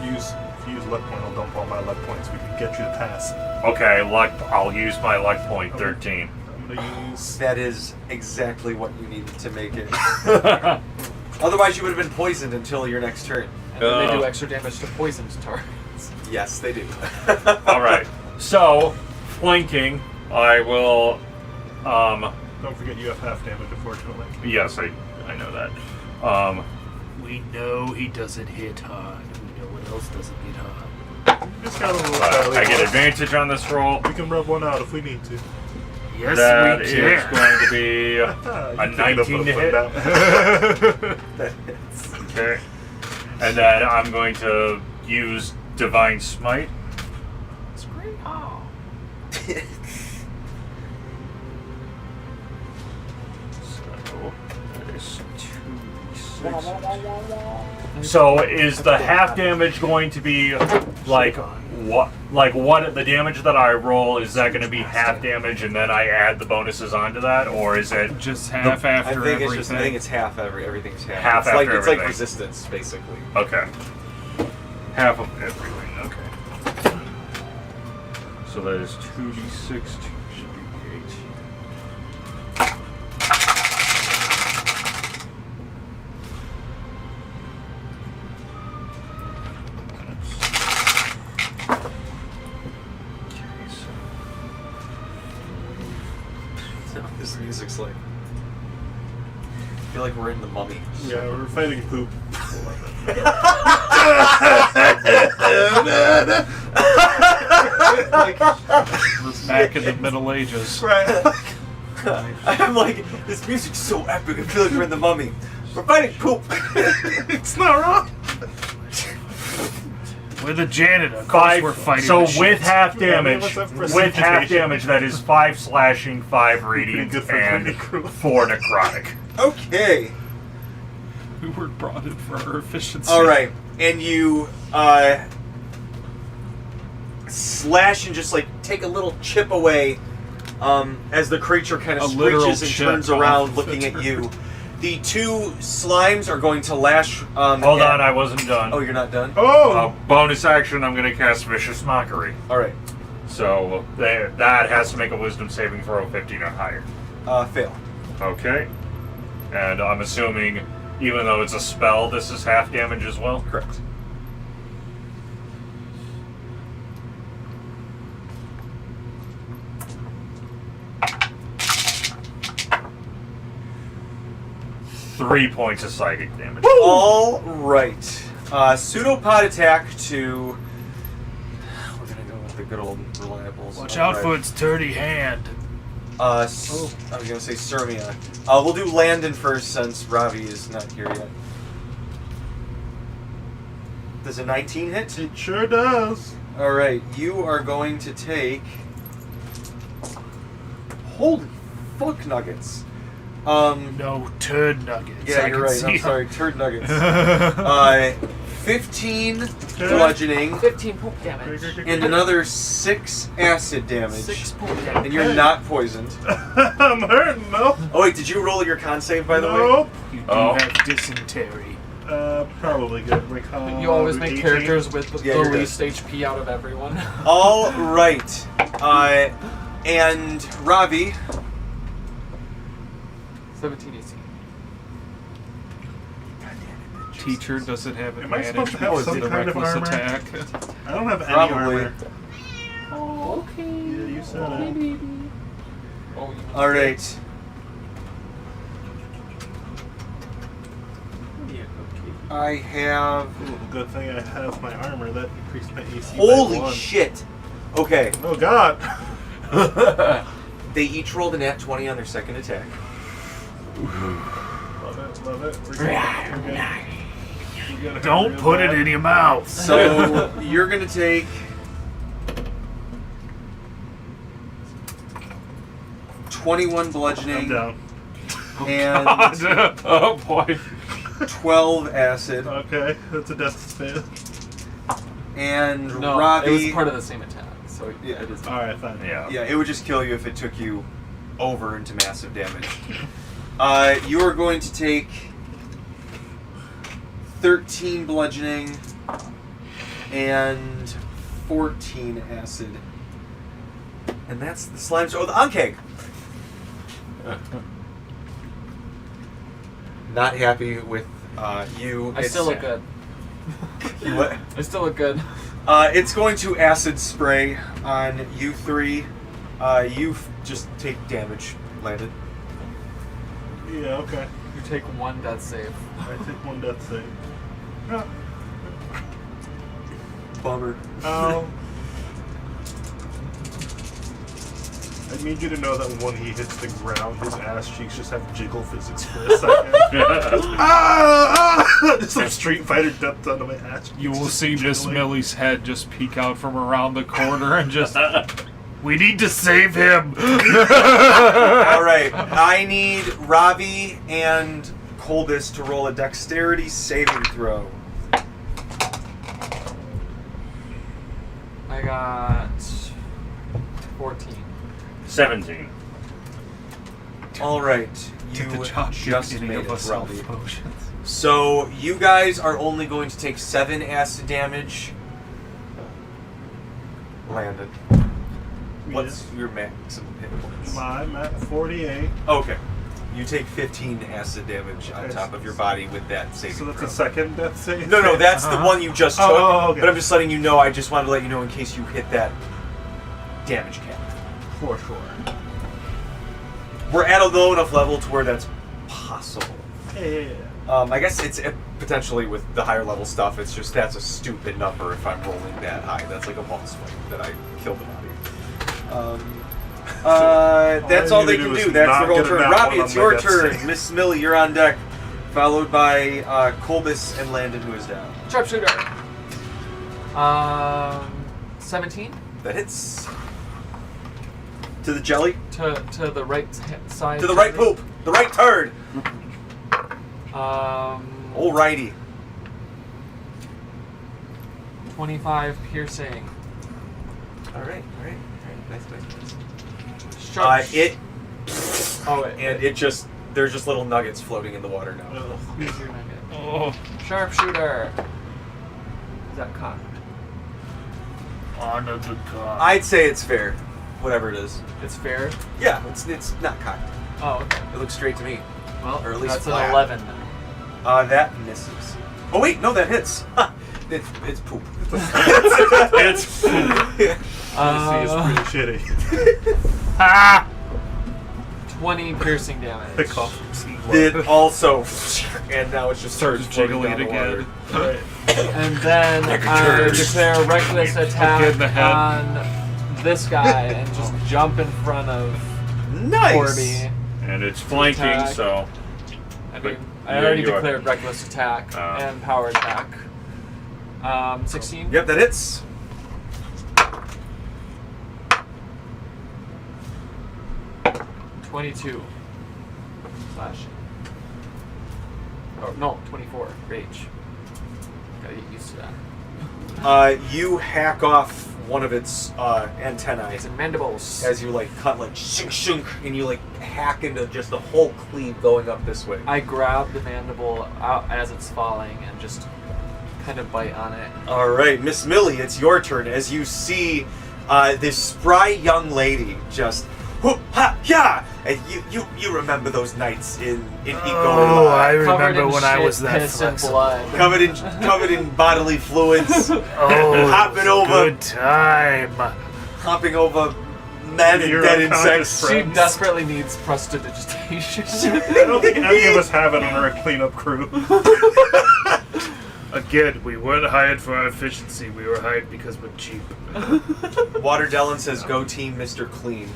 If you use luck point, I'll dump all my luck points. We can get you to pass. Okay, luck. I'll use my luck point 13. I'm gonna use. That is exactly what you needed to make it. Otherwise, you would have been poisoned until your next turn. And then they do extra damage to poisoned targets. Yes, they do. All right. So flanking, I will. Don't forget you have half damage, unfortunately. Yes, I know that. We know he doesn't hit hard. We know what else doesn't hit hard. Just got a little. I get advantage on this roll. We can rub one out if we need to. Yes, That we is can. going to be You a can take it up 19 with to a hit. foot down. Okay. And then I'm going to use Divine Smite. Scream! Oh. So that is 2d6. So is the half damage going to be like what? Like what? The damage that I roll, is that going to be half damage, and then I add the bonuses onto that, or is it? Just half I after think everything. it's just. I think it's half everything's half. Half it's like after it's like everything. resistance, basically. Okay. Half of everything. Okay. So that is 2d6. Should be 8. This music's like. I feel like we're in the Mummy. Yeah, we're fighting poop. Back in the Middle Ages. Right. I'm like, this music's so epic. I feel like we're in the Mummy. We're fighting poop. It's not wrong. We're the janitor. Of course we're fighting So the with shit. half damage, What's that with half precipitation? damage, that is 5 slashing, 5 radiant, good for and necro. 4 necrotic. Okay. We were brought in for our efficiency. All right, and you slash and just like take a little chip away as the creature kind A of literal screeches and chip turns off around the looking at turd. you. The 2 slimes are going to lash. Hold on, I wasn't done. Oh, you're not done? Oh! Bonus action, I'm going to cast Vicious Mockery. All right. So that has to make a Wisdom saving throw 15 or higher. Fail. Okay. And I'm assuming, even though it's a spell, this is half damage as well? Correct. Three points of psychic damage. All right. Pseudopod attack to. We're gonna go with the good old reliables. Watch All out right. for its dirty hand. I was gonna say Sirmia. We'll do Landon first since Ravi is not here yet. Does a 19 hit? It sure does. All right, you are going to take. Holy fuck nuggets! No turd nuggets. Yeah, I you're can right. see I'm 'em. sorry, turd nuggets. 15 bludgeoning 15 poop damage. and another 6 acid damage. 6 poop damage. And you're not poisoned. I'm hurting though. Oh wait, did you roll your con save by the way? Nope. You do Oh. have dysentery. Probably good. Like, You always make 18. characters with the, Yeah, you're good. least HP out of everyone. All right. And Ravi. 17 AC. Teacher doesn't have Am I advantage supposed to have because some of the kind of reckless armor? attack. I don't have any Probably. armor. Oh, okay. Yeah, you said it. Baby. Oh, you All right. I have. Ooh, good thing I have my armor. That increased my AC Holy by 1. shit. Okay. Oh god. They each rolled a nat 20 on their second attack. Love it, love it. We're good. We're good. Don't put it in your mouth. So you're gonna take 21 I'm bludgeoning down. and Oh boy. 12 acid. Okay, that's a death save. And No, Ravi. it was part of the same attack, so Yeah. it is. Alright, fine. Yeah. Yeah, it would just kill you if it took you over into massive damage. You are going to take 13 bludgeoning and 14 acid. And that's the slime. Oh, the Ankeg! Not happy with you. I still look good. What? I still look good. It's going to acid spray on you 3. You just take damage, Landon. Yeah, okay. You take 1 death save. I take 1 death save. Oh. Bummer. I need you to know that when he hits the ground, his ass cheeks just have jiggle physics for a second. Just some Street Fighter death done to my ass. You will Just see Miss jiggling. Millie's head just peek out from around the corner and just. We need to save him. All right, I need Ravi and Kolbis to roll a dexterity saving throw. I got 14. 17. All right, you Did the job just give any made of it, us Ravi. health potions? So you guys are only going to take 7 acid damage. Landon, what's your maximum hit points? I'm at 48. Okay, you take 15 acid damage on Okay. top of your body with that saving So that's throw. a second death save? No, that's the one you just took. Oh, okay. But I'm just letting you know. I just wanted to let you know in case you hit that damage cap. For sure. We're at a low enough level to where that's possible. Yeah. I guess it's potentially with the higher level stuff. It's just that's a stupid number if I'm rolling that high. That's like a boss fight that I killed the body. That's all I they need to can do do. is That's not the roll get a turn. nat Robbie, one it's on my your death turn. save. Miss Millie, you're on deck. Followed by Colbus and Landon, who is down. Sharpshooter. 17 That hits. To the jelly. to the right side. To the right poop. The right turd. Alrighty. 25 piercing. Alright. Nice. Sharp. And it just, there's just little nuggets floating in the water now. Use your nugget. Oh, Sharpshooter. Is that cocked? honor the god. I'd say it's fair. Whatever it is. It's fair. Yeah, it's not cocked. Oh, okay. It looks straight to me. Well, Or at least that's flat. an 11 then. That misses. Oh wait, no, that hits. Ha! It's poop. It's This is pretty shitty. Ah! 20 piercing damage. The cough from sea blood. It also, and now it's just Starts floating jiggling down the water. again. Right. And then I declare a reckless attack in the head. on this guy and just jump in front of Nice. Corby. and it's flanking, Attack. so I But mean, I you- already you are- declared reckless attack and power attack. 16. Yep, that hits. 22. Slashing. Oh, no, 24. Rage. Gotta get used to that. You hack off one of its antennae It's in mandibles. as you like cut like shunk shunk, and you like hack into just the whole cleave going up this way. I grab the mandible out as it's falling and just kind of bite on it. All right, Miss Millie, it's your turn. As you see this spry young lady just whoop ha yeah, and you remember those nights in Eco. Oh, I Covered remember in when I shit, was that piss, and flexible. blood. covered in bodily fluids, Oh, Hopping over. good time. hopping over men and Your dead unconscious insects. She friends. desperately needs prestidigitation. I don't think any of us have it on our cleanup crew. Again, we weren't hired for our efficiency. We were hired because we're cheap. Water Dellin says, "Go team, Mr. Clean."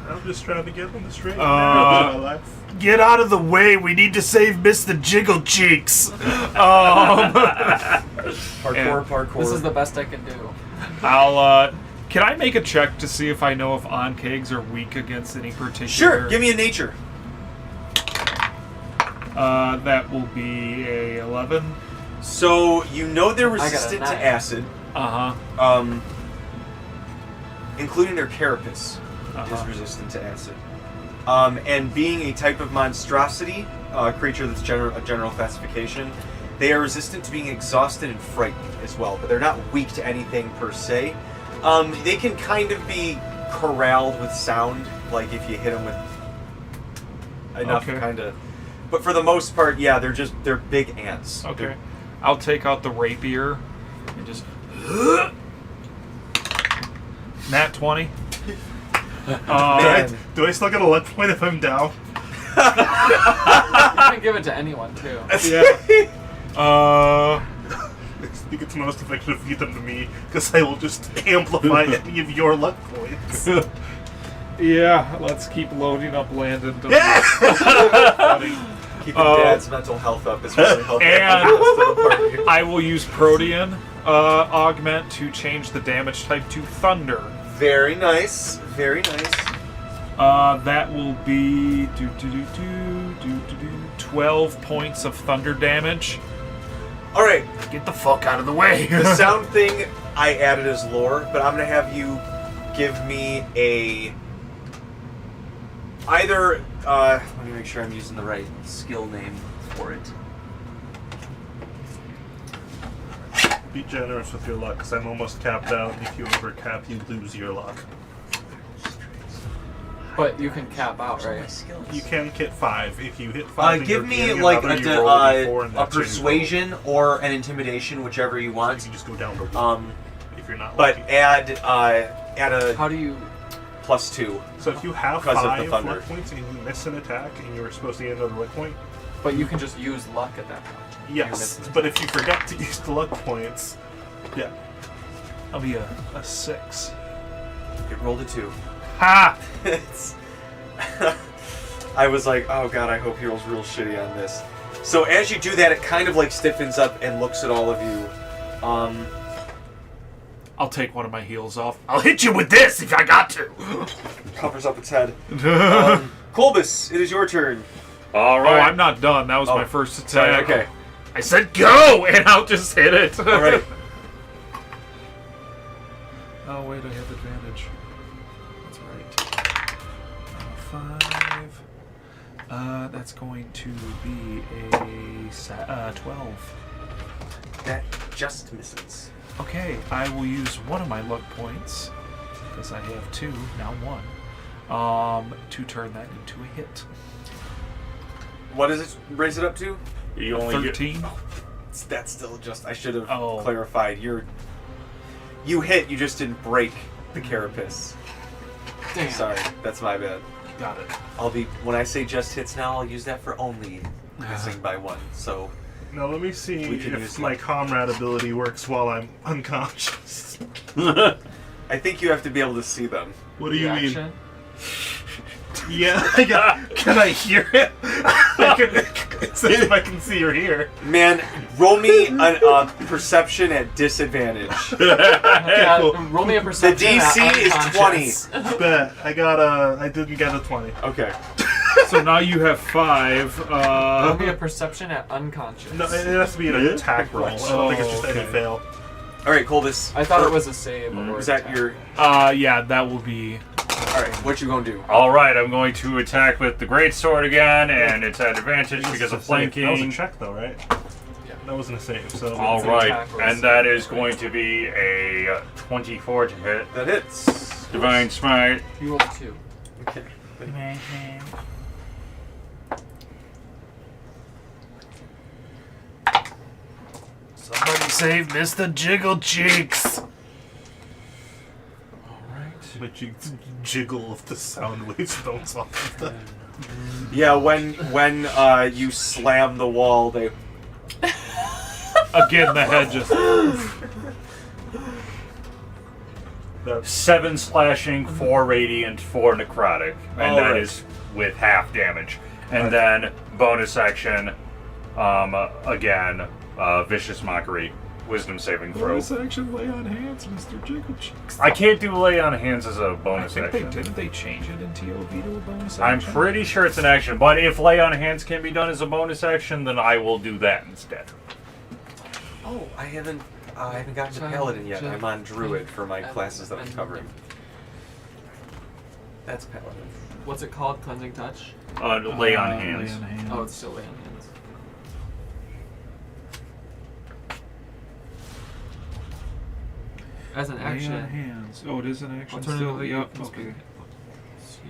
I'm just trying to get on the straight and narrow of my life. Get out of the way. We need to save Mr. Jiggle Cheeks. Parkour. This is the best I can do. I'll, can I make a check to see if I know if on-kegs are weak against any particular... Sure. Give me a nature. That will be a 11. So you know they're got a resistant to 9. acid, Uh-huh. including their carapace Uh-huh. is resistant to acid. And being a type of monstrosity, creature that's a general classification, they are resistant to being exhausted and frightened as well, but they're not weak to anything per se. They can kind of be corralled with sound, like if you hit them with enough Okay. kind of. But for the most part, yeah, they're big ants. Okay. I'll take out the rapier and just... Nat 20. Do I still get a luck point if I'm down? You can give it to anyone, too. I think it's most effective if you give them to me, because I will just amplify any of your luck points. Yeah, let's keep loading up Landon. Keeping Dad's mental health up is really helpful. And I will use Protean Augment to change the damage type to Thunder. Very nice. Very nice. That will be 12 points of thunder damage. All right. Get the fuck out of the way. The sound thing I added as lore, but I'm gonna have you give me a either. Let me make sure I'm using the right skill name for it. Be generous with your luck, because I'm almost capped out. If you over cap, you lose your luck. But you can cap out, right? You can hit 5. If you hit 5, Give in me your like other, you roll a D4 and a that's it. persuasion or an intimidation, whichever you You want. can just go down to 1 if you're not But lucky. add a How do you... +2. So if you have because of the 5 thunder. luck points and you miss an attack and you were supposed to get another luck point, But you can just use luck at that point. yes. But if you forgot to use the luck points, yeah. I'll be a 6. It rolled a 2. Ha! It's I was like, oh god, I hope he rolls real shitty on this. So as you do that, it kind of like stiffens up and looks at all of you. I'll take one of my heels off. I'll hit you with this if I got to. Covers up its head. Colbus, it is your turn. All Oh, right. I'm not done. That was my first Sorry, attack. okay. I said go, and I'll just hit it. All right. Oh wait, I have advantage. That's right. 5. That's going to be a 12. That just misses. Okay, I will use one of my luck points because I have 2, now 1, to turn that into a hit. What does it raise it up to? You only get 13. That's still just. I should have Oh. clarified. You hit. You just didn't break the carapace. Damn. Sorry, that's my bad. Got it. I'll be when I say just hits now. I'll use that for only missing by 1. So Now let me see We can if use my comrade ability works while I'm unconscious. I think you have to be able to see them. What do you mean? Reaction? Yeah, can I hear it? It says if I can see or hear. Man, roll me a perception at disadvantage. Yeah, cool. roll me a The perception. DC is 20. Bet I didn't get a 20. Okay. So now you have 5. Roll me a perception at unconscious. No, it has to be an attack roll. I don't think it's just any okay. fail. All right, Colbus. I thought it was a save. Or Is that attack. your? Yeah, that will be. All right. What you gonna do? All right, I'm going to attack with the great sword again, and it's at advantage because of flanking. That was a check though, right? Yeah. That wasn't a save. So All It's an right, attack roll. and that is going to be a 24 to hit. That hits. Divine Smite. You rolled a 2. Okay. Somebody save Mr. Jiggle Cheeks. but you jiggle if the sound waves bounce off of that. Yeah, when you slam the wall, they. Again, the head just. 7 slashing, 4 radiant, 4 necrotic, and that Alright. is with half damage. And then bonus action, again, vicious mockery, wisdom saving throw. Bonus action, lay on hands, Mr. Jiggle Cheeks. I can't do lay on hands as a I bonus think action. didn't they change it in TOV to a bonus I'm action? pretty sure it's an action, but if lay on hands can be done as a bonus action, then I will do that instead. Oh, I haven't gotten to Paladin yet. I'm on Druid for my classes that I'm covering. That's Paladin. What's it called? Cleansing touch? Lay on hands. Lay on hands. Oh, it's still lay on hands. As an Lay action. on hands. Oh, it is an action still? Alternatively, Yep, you okay.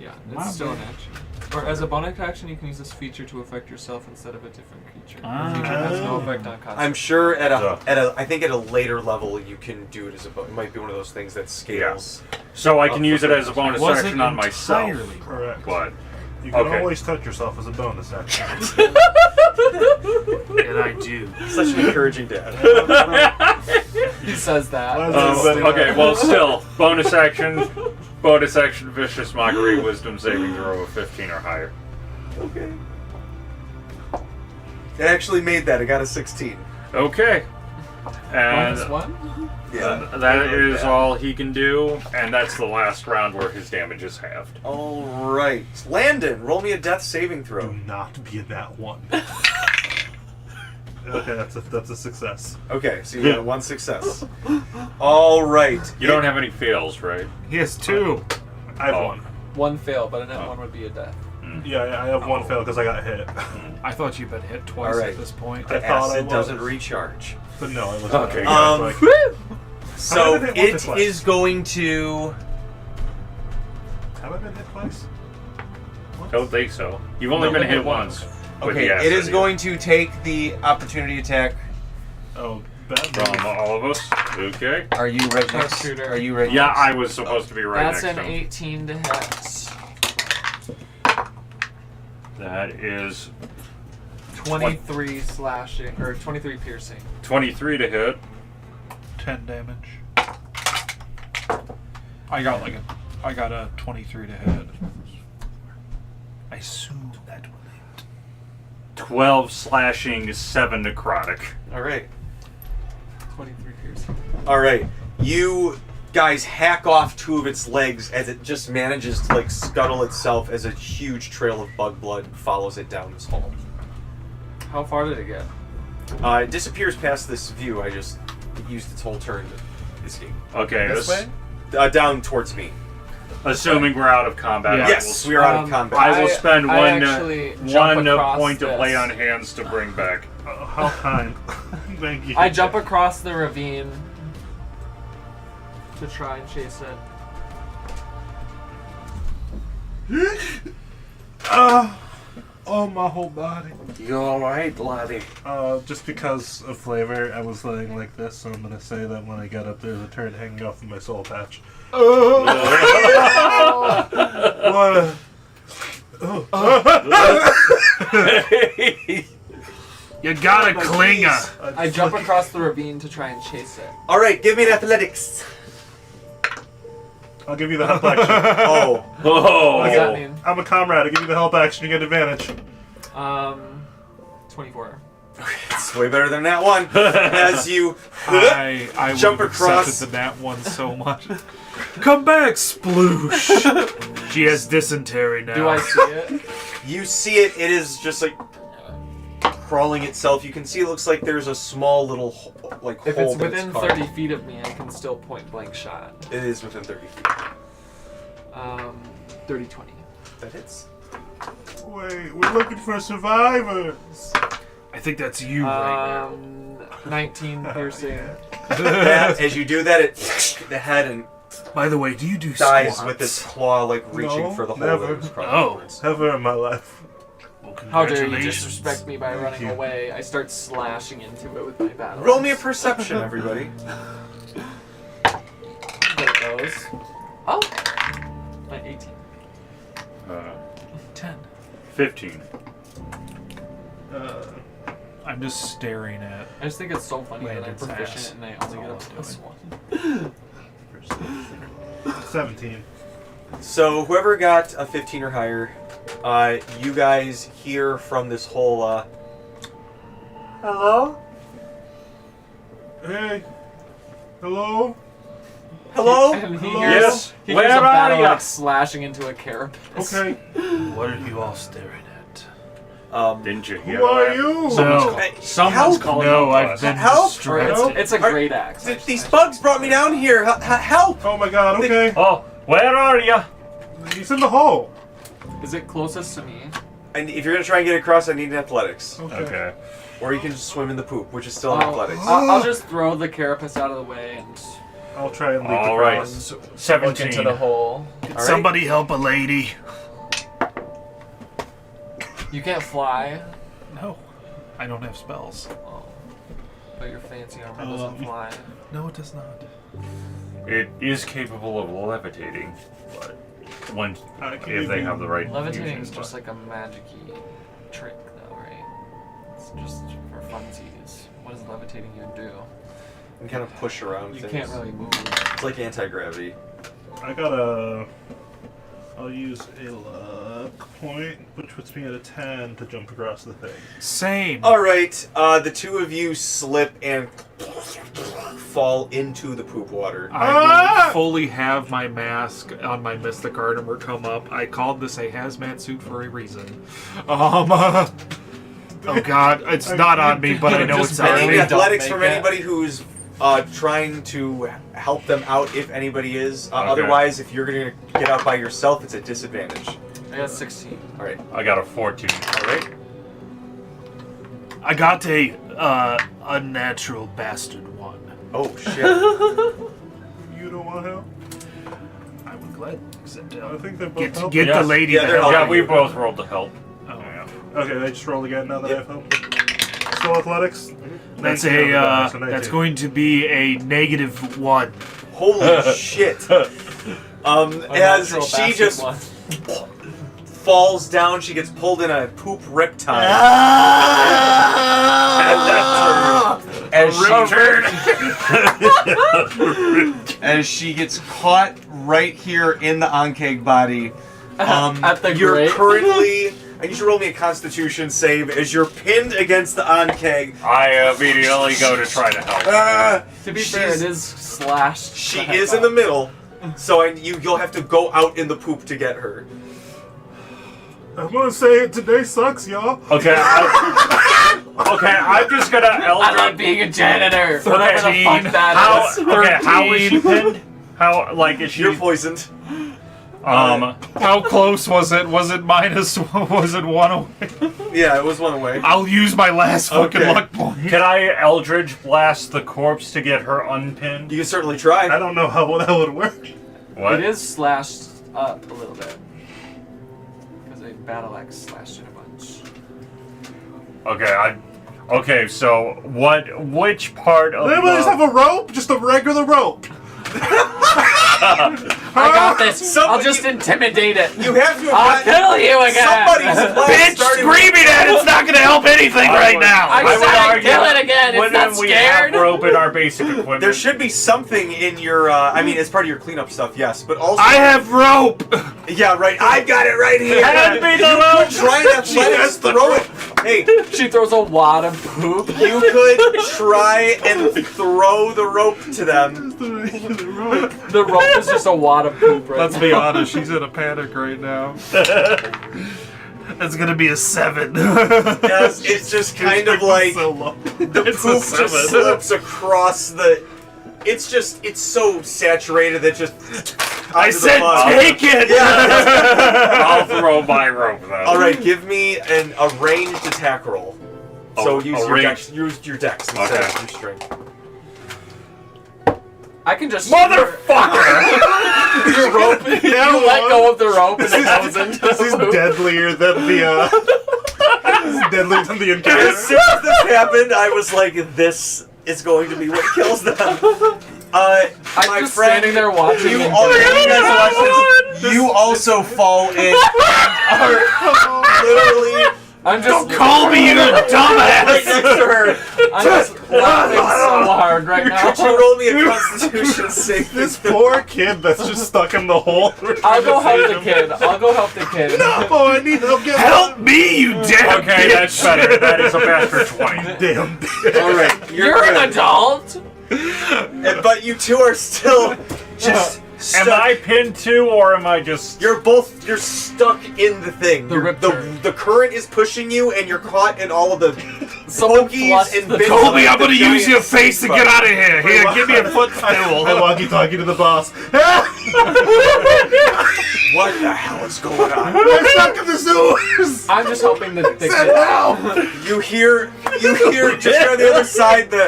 Yeah, My it's still an bad. action. Or as a bonus action, you can use this feature to affect yourself instead of a different creature. Ah. The feature has no effect on concept. I'm sure Duh. I think at a later level you can do it as a it might be one of those things that scales. So I can use it as a bonus Wasn't action on myself. entirely Correct. But You can Okay. always touch yourself as a bonus action. And I do. Such an encouraging dad. He says that. Why is everybody- okay, well, still bonus action, vicious mockery, wisdom saving throw of 15 or higher. Okay. It actually made that. I got a 16. Okay, and Bonus one? Yeah. that is all he can do, and that's the last round where his damage is halved. All right. Landon, roll me a death saving Do throw. not be in that one. Okay, that's a success. Okay, so you got one success. All right. You don't have any fails, right? He has 2. I have Oh. one. One fail, but a net one would be a death. Yeah, I have one fail because I got hit. I thought you'd been hit twice All right. at this point. The I thought I acid doesn't was. recharge. But no, it was Okay, not. Um, Like, So How did I hit it once or is twice? going to. have I been hit twice? Once? Don't think so. You've only been hit once. with Okay, the it is acid. going to take the opportunity attack. Oh, bad. From all of us. Okay. Are you right next? Sharpshooter. Are you right Yeah, next? I was supposed to be right That's next an to him. 18 to hit. That is 23 slashing, or 23 piercing. 23 to hit. 10 damage. I got a 23 to hit. I assume that will hit. 12 slashing, 7 necrotic. All right. 23 piercing. All right. You guys hack off 2 of its legs as it just manages to like scuttle itself as a huge trail of bug blood follows it down this hall. How far did it get? It disappears past this view. I just used its whole turn to escape. Okay, This way? Down towards me. assuming we're out of combat. Yeah. Yes, we are out of combat. I will spend I one actually jump across point of lay this. on hands to bring back. How kind. Thank you. I jump across the ravine to try and chase it. Oh, my whole body. You alright, laddie? Just because of flavor, I was laying like this, so I'm gonna say that when I get up, there's a turd hanging off of my soul patch. What? You gotta cling her. I jump across the ravine to try and chase it. All right, give me an athletics. I'll give you the help action. Oh, Oh! What does that mean? I'm a comrade. I'll give you the help action. You get advantage. 24. it's way better than that one. As you I Jump would have across. accepted the nat one so much. Come back, sploosh. She has dysentery now. Do I see it? you see it, it is just like crawling itself. You can see it looks like there's a small little like If hole it's that within carved. 30 feet of me, I can still point blank shot. It is within 30 feet. 30, 20. That hits. Wait, we're looking for survivors. I think that's you right now. 19 piercing. As you do that, it the head and By the way, do you do dies squats? with its claw like reaching No, for the hole never. that it was crawling Oh. towards. Never in my life. Well, How dare you congratulations. disrespect me by running you. away? I start slashing into it with my battle. Roll me a perception, everybody. There it goes. Oh! My 18. 10. 15. I'm just staring at. I just think it's so funny that I'm Landon's proficient ass. and I only get a That's all +1. 17. So whoever got a 15 or higher, you guys hear from this whole hello? Hey. Hello? Hello? And he Hello? hears, Yes. he Where hears a are battle ya? axe slashing into a carapace. Okay. What are you all staring at? Didn't you hear Who are that? you? Someone's Help! calling No, out to I've us. been Help! distracted. It's a great axe. These bugs brought me down here. Help! Oh my god, okay. Oh, where are you? He's in the hole. Is it closest to me? And if you're gonna try and get across, I need an athletics. Okay. Or you can just swim in the poop, which is still an athletics. I'll just throw the carapace out of the way and I'll try and leap All right. across. look 17. into the hole. All right. Somebody help a lady. You can't fly. No, I don't have spells. Oh. But your fancy armor doesn't fly. No, it does not. It is capable of levitating, but when I can if they even- have the right Levitating fusion is just spot. like a magic-y trick, though, right? It's just for funsies. What does levitating even do? You can kind of push around You things. can't really move. It's like anti-gravity. I got a... I'll use a luck point, which puts me at a 10 to jump across the thing. Same. All right, the two of you slip and fall into the poop water. I will fully have my mask on my Mystic Armor come up. I called this a hazmat suit for a reason. Oh god, it's not on me, but I know Just it's I on need barely me. athletics don't from make it. anybody who's trying to help them out, if anybody is. Okay. Otherwise, if you're gonna get out by yourself, it's a disadvantage. I got 16. All right. I got a 14. All right. I got a unnatural bastard one. Oh shit. You don't want help? I would gladly accept I help. think they're both Get helping. the Yes. lady Yeah, the they're help. Yeah, helping we you. both rolled to help. Oh. Yeah. Okay, they just roll again now that I have help. Still athletics? That's 19 on the die, so that's 19. going to be a -1. Holy shit. As Unnatural she bastard just one. falls down, she gets pulled in a poop riptide. As she gets caught right here in the Ankeg body. At the You're grate? currently I need you to roll me a Constitution save as you're pinned against the on-keg. I immediately go to try to help. To be fair, it is slashed. She is in the middle, so you'll have to go out in the poop to get her. I'm gonna say it today sucks, y'all. Okay, I'm just gonna I love Eldritch. being a janitor. Whatever the fuck that How, is. okay, how is she pinned? How, like, is she... You're poisoned. How close was it? Was it minus? Was it 1 away? Yeah, it was 1 away. I'll use my last fucking Okay. luck point. Can I Eldritch blast the corpse to get her unpinned? You can certainly try. I don't know how that would work. What? It is slashed up a little bit. Because a battle axe slashed it a bunch. Okay, so which part of Anybody just have a rope? Just a regular rope. I got this. I'll just intimidate it. You have to have I'll kill you again. Somebody's blast Bitch started screaming at it's not gonna help anything right now. I said I'd kill it again. It's not we have scared. rope in our basic equipment? There should be something in your, I mean, as part of your cleanup stuff, yes, but also... I have rope. Yeah, right, I've got it right here! Hand me the rope! Try and athletics, throw it! Hey, She throws a wad of poop. you could try and throw the rope to them. The rope is just a wad of poop right Let's now. be honest, she's in a panic right now. It's gonna be a 7. Yes, it's just kind of like so low. the It's a poop just 7. slips across the... It's so saturated that just... I onto the said mud. take it. Yeah. I'll throw my rope then. Alright, give me a ranged attack roll. So A use your ranged- dex instead Okay. of your strength. I can just Motherfucker! your rope. You let go of the rope and it goes into This is the poop. deadlier than the. This is deadlier than the encounter. As soon as this happened, I was like, this is going to be what kills them. I'm My just friend, standing there watching. you, and you guys watch this. You also fall in and are literally I'm just Don't call me you right dumbass. next to her. I'm just laughing so hard right now. Could you roll me a Constitution save? This poor kid that's just stuck in the hole. I'll go help the kid. I'll go help the kid. Oh, I need help. Get Help me, you damn Okay, bitch. that's better. That is a bastard 20. Damn. All right, You're an adult. but you two are still just stuck. Am I pinned too, or am I just... You're stuck in the thing. The You're- riptor. the current is pushing you, and you're caught in all of the Someone pokies flushed and the bits Colby, of I'm the gonna use giant your face to sea get bug. out of here. Here, give me a footstool. I walkie-talkie to the boss. What the hell is going on? I'm stuck in the sewers. I'm just helping the kid. You hear just on the other side the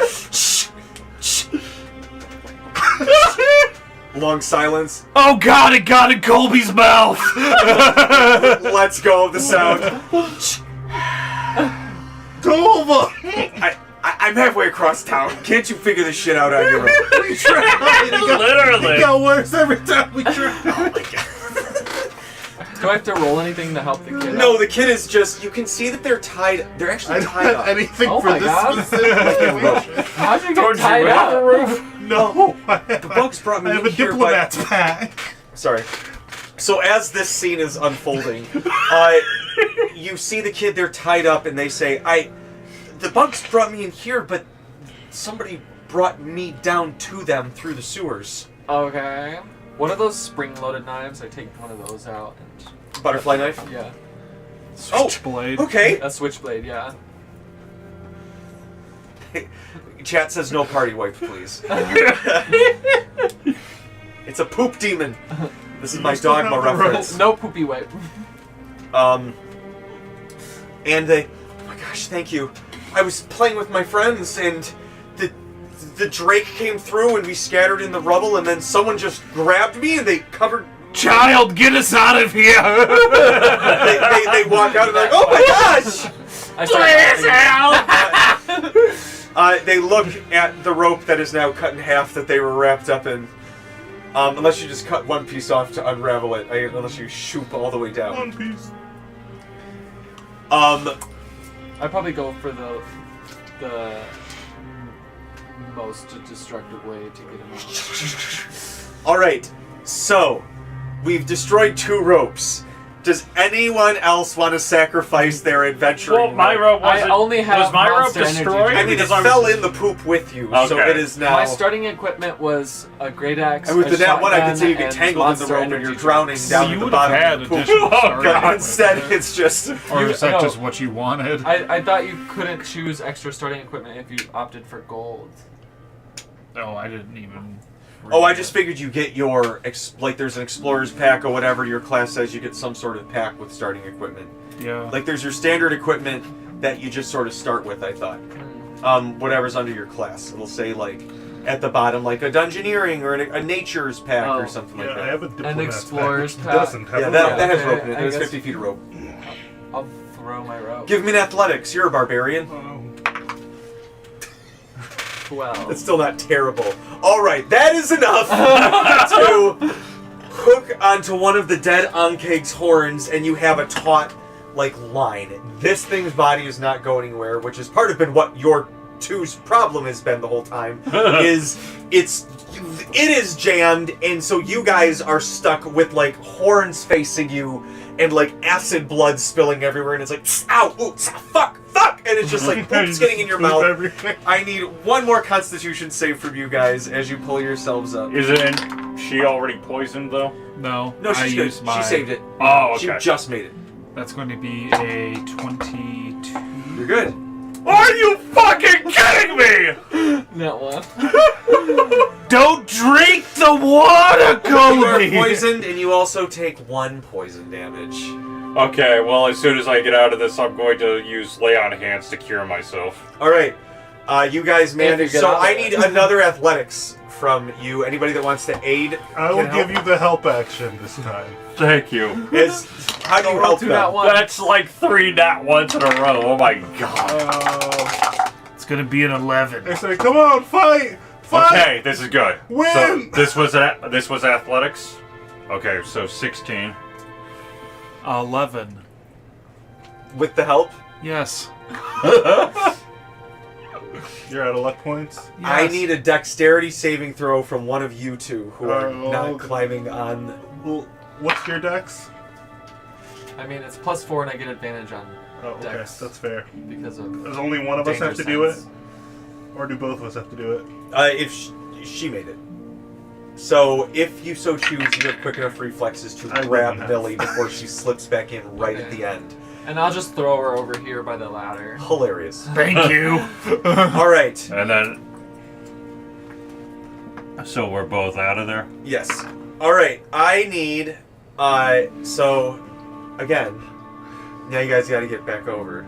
long silence. Oh God, it got in Colby's mouth. Let's go of the sound. Tova. I'm halfway across town. Can't you figure this shit out on your own? We tried. It Literally. got worse every time we tried. Oh my god. Do I have to roll anything to help the kid? No, the kid is just. You can see that they're tied. They're I actually don't tied have up. anything Oh for my this God. specific situation. How'd you get Towards you tied with up? the roof? No, The bugs brought me I have in a here, diplomat's pack. Sorry. So as this scene is unfolding, you see the kid. They're tied up, and they say, The bugs brought me in here, but somebody brought me down to them through the sewers." Okay. One of those spring-loaded knives. I take one of those out and Butterfly knife. yeah, Oh, Switchblade. okay. a switchblade. Yeah. Chat says no party wipe, please. It's a poop demon. This is my still dogma have the reference. No poopy wipe. And they, oh my gosh, thank you. I was playing with my friends, and the drake came through, and we scattered in the rubble, and then someone just grabbed me, and they covered. Child, get us out of here. They walk out, and they're like, "Oh my gosh!" I start They look at the rope that is now cut in half that they were wrapped up in. Unless you just cut one piece off to unravel it, unless you shoop all the way down. One piece. I probably go for the most destructive way to get him out. All right, so we've destroyed 2 ropes. Does anyone else want to sacrifice their adventuring? Well, my rope wasn't. I only have was my rope monster energy destroyed? drink. I mean, it Because I fell was- in the poop with you, so Okay. it is now. My starting equipment was a great axe. And with a that one, I could say you shotgun, get and tangled in the monster rope and energy you're drowning drinks. down you at the would have bottom had of the poop. additional Oh, starting God. equipment. Instead, it's just. Or is that no. just what you wanted? I thought you couldn't choose extra starting equipment if you opted for gold. Oh, I didn't even. Oh, I just figured you get your like there's an explorer's pack or whatever your class says. You get some sort of pack with starting equipment. Yeah. Like there's your standard equipment that you just sort of start with. I thought. Whatever's under your class, it'll say like at the bottom like a dungeoneering or a nature's pack or something Yeah, like that. I have a diplomat's explorer's pack. pack. It doesn't have Yeah, a that rope. has Okay, rope in it. I There's guess- 50 feet of rope. I'll throw my rope. Give me an athletics. You're a barbarian. Oh. 12. That's still not terrible. All right, that is enough to hook onto one of the dead Ankeg's horns, and you have a taut, like, line. This thing's body is not going anywhere, which has part of been what your two's problem has been the whole time. It is jammed, and so you guys are stuck with like horns facing you and like acid blood spilling everywhere, and it's like ow, ooh, fuck, and it's just like it's getting in your mouth. Everything. I need one more Constitution save from you guys as you pull yourselves up. Isn't she already poisoned though? No. No, I she's good. used my. She saved it. Oh, She okay. just made it. That's going to be a 22. You're good. Are you fucking kidding me? That one. Don't drink the water, You are Cody! poisoned, and you also take 1 poison damage. Okay, well, as soon as I get out of this, I'm going to use lay on hands to cure myself. All right, you guys managed. get So out of I it. need another athletics from you. Anybody that wants to aid. I will can give help. you the help action this time. Thank you. How do you Roll help to them? that one. That's like 3 nat ones in a row. Oh my god. It's going to be an 11. I say, come on, fight! Fight! Okay, this is good. Win! So this was athletics. Okay, so 16. 11. With the help, Yes. You're out of luck points. I Yes. need a dexterity saving throw from one of you two who are Oh. not climbing on. Well, what's your dex? I mean, it's +4 and I get advantage on Oh, okay, Dex. that's fair. because of. Does only one of us danger have to do it? sense. Or do both of us have to do it? If she made it. So if you so choose, you have quick enough reflexes to I grab wouldn't have. Billy before she slips back in right at Okay. the end. And I'll just throw her over here by the ladder. Hilarious. Thank you. All right. And then. So we're both out of there? Yes. All right. I need. So, again, now you guys got to get back over.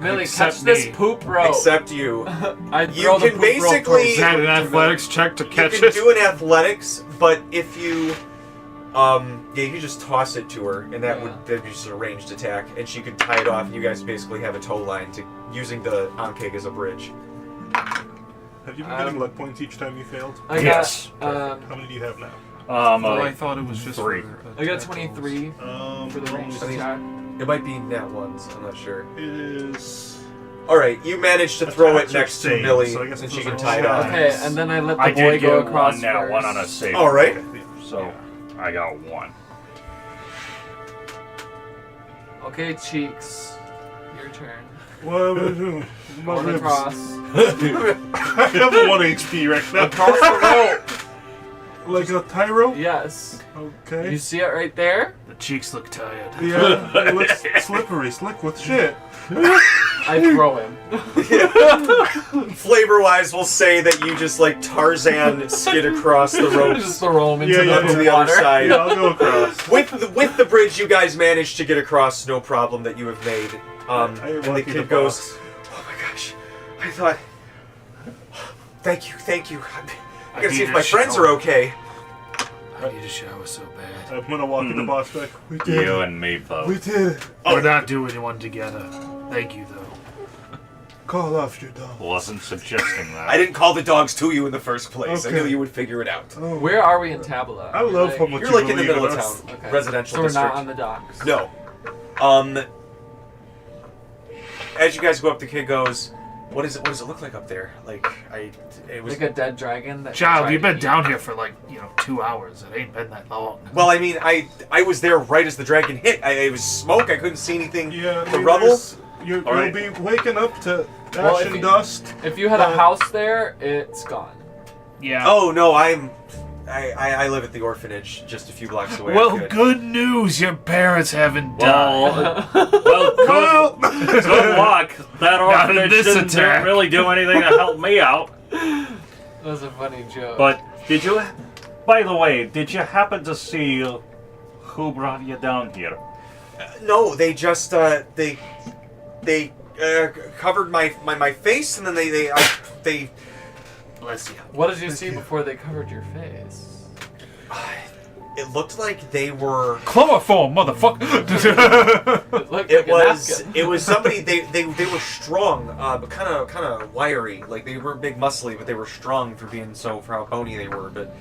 Millie, Except catch this me. poop rope. Except you. I You throw the can poop rope basically- Is that an athletics check to You catch can it? do an athletics, but if you, yeah, you can just toss it to her, and that Yeah. that'd be just a ranged attack, and she could tie it off. And you guys basically have a tow line to using the Ankeg as a bridge. Have you been getting luck points each time you failed? I got, Yes. How many do you have now? Well, I thought it was just 3. for I got attack 23 for the ranged I think- attack. It might be nat ones. I'm not sure. It is. All right, you managed to throw it Attacks are next to saved, Millie, so I guess and those she are can all tie it off. Okay, and then I let the I boy did go get across one nat first. one on a save. All right. So I got 1. Okay, Cheeks, your turn. What am I doing? My Going ribs. across. I have 1 HP right now. Across the Like a tie rope? rope. Yes. Okay. You see it right there? The cheeks look tired. Yeah, it looks slippery, slick with shit. I throw him. Flavor-wise, we'll say that you just like Tarzan skid across the Just ropes throw him into Yeah, the to the other water. side. Yeah, I'll go across. With the bridge, you guys managed to get across, no problem that you have made. And the lucky kid goes, "Oh my gosh, I thought. Thank you. I gotta see if my friends are okay." I need a shower so bad. I'm gonna walk in the boss back. We did You it. and me both. We did it. We're not doing one together. Thank you, though. Call off your dog. Wasn't suggesting that. I didn't call the dogs to you in the first place. Okay. I knew you would figure it out. Oh. Where are we in Tabala? I love Like- how much You're you like in the believe middle of us. town, Okay. residential So we're district. not on the docks. No. As you guys go up, the kid goes, What does it look like up there? Like it was Like a dead dragon. That Child, tried you've to been eat down you. here for 2 hours. It ain't been that long. Well, I mean, I was there right as the dragon hit. It was smoke. I couldn't see anything. Yeah, The rubble. You'll right. be waking up to ash Well, if and you- dust. If you had a house there, it's gone. Yeah. Oh no, I live at the orphanage just a few blocks away. Well, I'm good news. Your parents haven't died. Well, good luck. That Not in orphanage this didn't attack. really do anything to help me out. That was a funny joke. But did you, by the way, did you happen to see who brought you down here? No, they just they covered my face and then they Bless you. what did you see before they covered your face? it looked like they were. Chloroform, motherfucker. It looked It like a was napkin. somebody they were strong, but kind of wiry. Like they weren't big muscly, but they were strong for how bony they were. But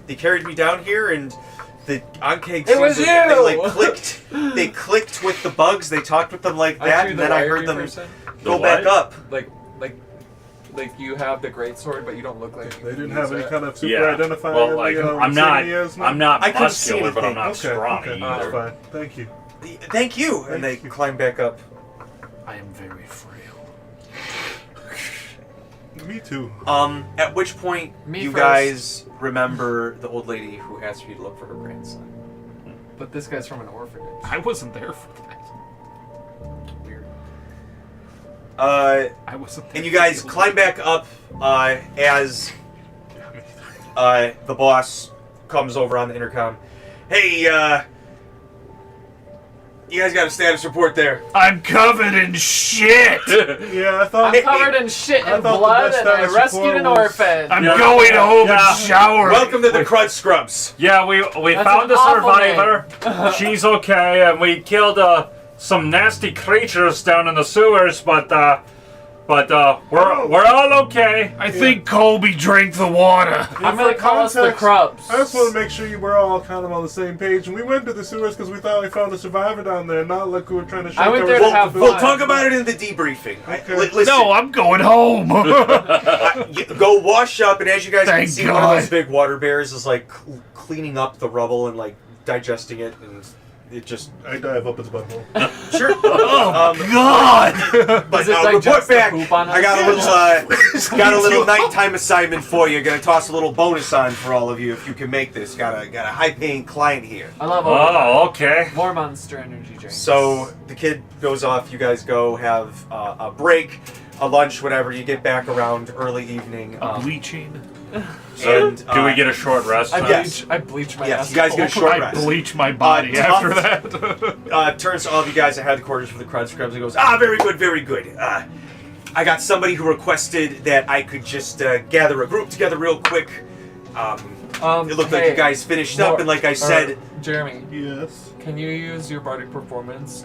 they carried me down here, and the Ankeg It was they you! clicked. They clicked with the bugs. They talked with them like Aren't that, you and the then I wiry heard them person? go The back what? up. Like you have the great sword, but you don't look like you They can didn't use have any it. kind of super Yeah. identifier. Well, like I'm not I couldn't see muscular, but I'm not Okay, strong okay, either. that's fine. Thank you. Thank you, and they Thank you. climbed back up. I am very frail. Me too. At which point Me you first. guys remember the old lady who asked you to look for her grandson. But this guy's from an orphanage. I wasn't there for that. Weird. I wasn't there. And you guys climb back up as the boss comes over on the intercom. Hey, you guys got a status report there. I'm covered in shit. Yeah, I thought. I'm covered in shit I and thought the blood, best and I status rescued report an was- orphan. I'm Yeah. going home Yeah. and showering. Welcome to the Crud Scrubs. Yeah, we That's found an a awful survivor. She's okay, and we killed some nasty creatures down in the sewers, but we're all okay. I think Colby drank the water. I'm gonna For call us the context, Crubs. I just want to make sure you were all kind of on the same page. And we went to the sewers because we thought we found a survivor down there, not like we were trying to shake I went our there to results have of We'll fun. talk about it in the debriefing. Okay. Listen, No, I'm going home. go wash up, and as you guys can Thank see, one of those God. big water bears is like cleaning up the rubble and like digesting it, and it just I dive up its butthole. sure. Oh, God. But Does it report digest the back. poop on I got a us? little nighttime assignment for you. Gonna toss a little bonus on for all of you if you can make this. Got a high-paying client here. I love Oh, okay. more Monster Energy drinks. So the kid goes off. You guys go have a break, a lunch, whatever. You get back around early evening. Bleaching. So, And, do we get a short rest? I time? Yes. bleach my Yes, ass. you guys get a short I rest. bleach my body tough. after that. Turns to all of you guys that had the quarters for the Crud Scrubs and goes, very good, very good. I got somebody who requested that I could just gather a group together real quick. It looked like you guys finished up, and like I said, Jeremy, Yes. can you use your bardic performance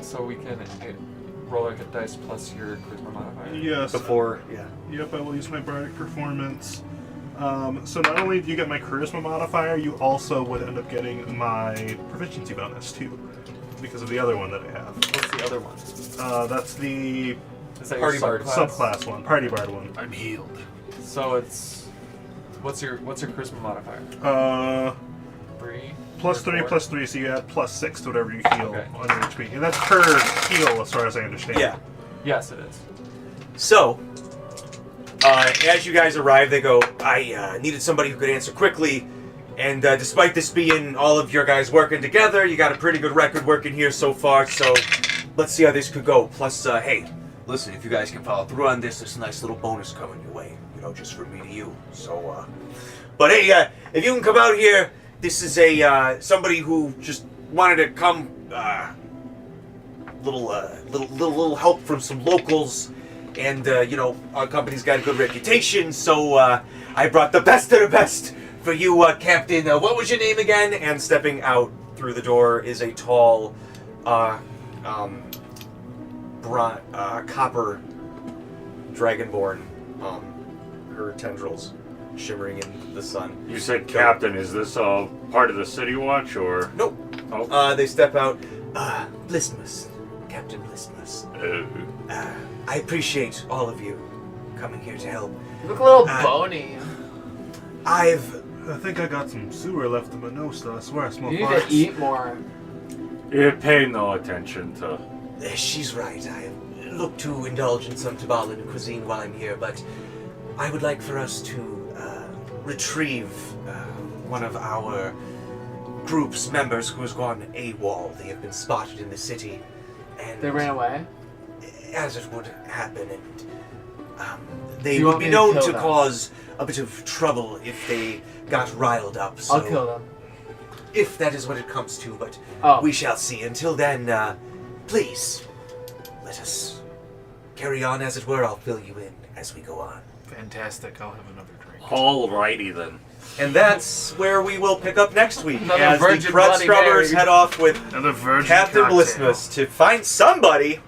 so we can roll our hit dice plus your charisma modifier? Yes. before, yeah. Yep, I will use my bardic performance. So not only do you get my charisma modifier, you also would end up getting my proficiency bonus too, because of the other one that I have. What's the other one? That's the Is that Party your bard. subclass one, party bard one. I'm healed. So it's what's your charisma modifier? 3. Plus or 3, 4? plus 3, so you add plus 6 to whatever you heal Okay. on your HP. And that's per heal, as far as I understand. Yeah. Yes, it is. So, as you guys arrive, they go, I needed somebody who could answer quickly, and despite this being all of your guys working together, you got a pretty good record working here so far, so let's see how this could go. Plus, hey, listen, if you guys can follow through on this, there's a nice little bonus coming your way, just from me to you. So, but hey, if you can come out here, this is somebody who just wanted to come, little help from some locals. And, our company's got a good reputation, so I brought the best of the best for you, Captain. What was your name again? And stepping out through the door is a tall, copper dragonborn. Her tendrils shimmering in the sun. You said captain. Is this part of the city watch or? Nope. Oh. They step out. Blissmus. Captain Blissmus. I appreciate all of you coming here to help. You look a little Uh, bony. I think I got some sewer left in my nose, though. I swear I smell You need farts. to eat more. You pay no attention to. She's right. I look to indulge in some Tabalan cuisine while I'm here, but I would like for us to retrieve one of our group's members who has gone AWOL. They have been spotted in the city, and They ran away? as it would happen, and they You would want be me to known kill to them? cause a bit of trouble if they got riled up. So I'll kill them. if that is what it comes to, but Oh. we shall see. Until then, please, let us carry on, as it were. I'll fill you in as we go on. Fantastic. I'll have another drink. Alrighty then. And that's where we will pick up next week, Another as the Virgin Crud Bloody Scrubbers Mary. head off with Another virgin Captain cocktail. Blissmas to find somebody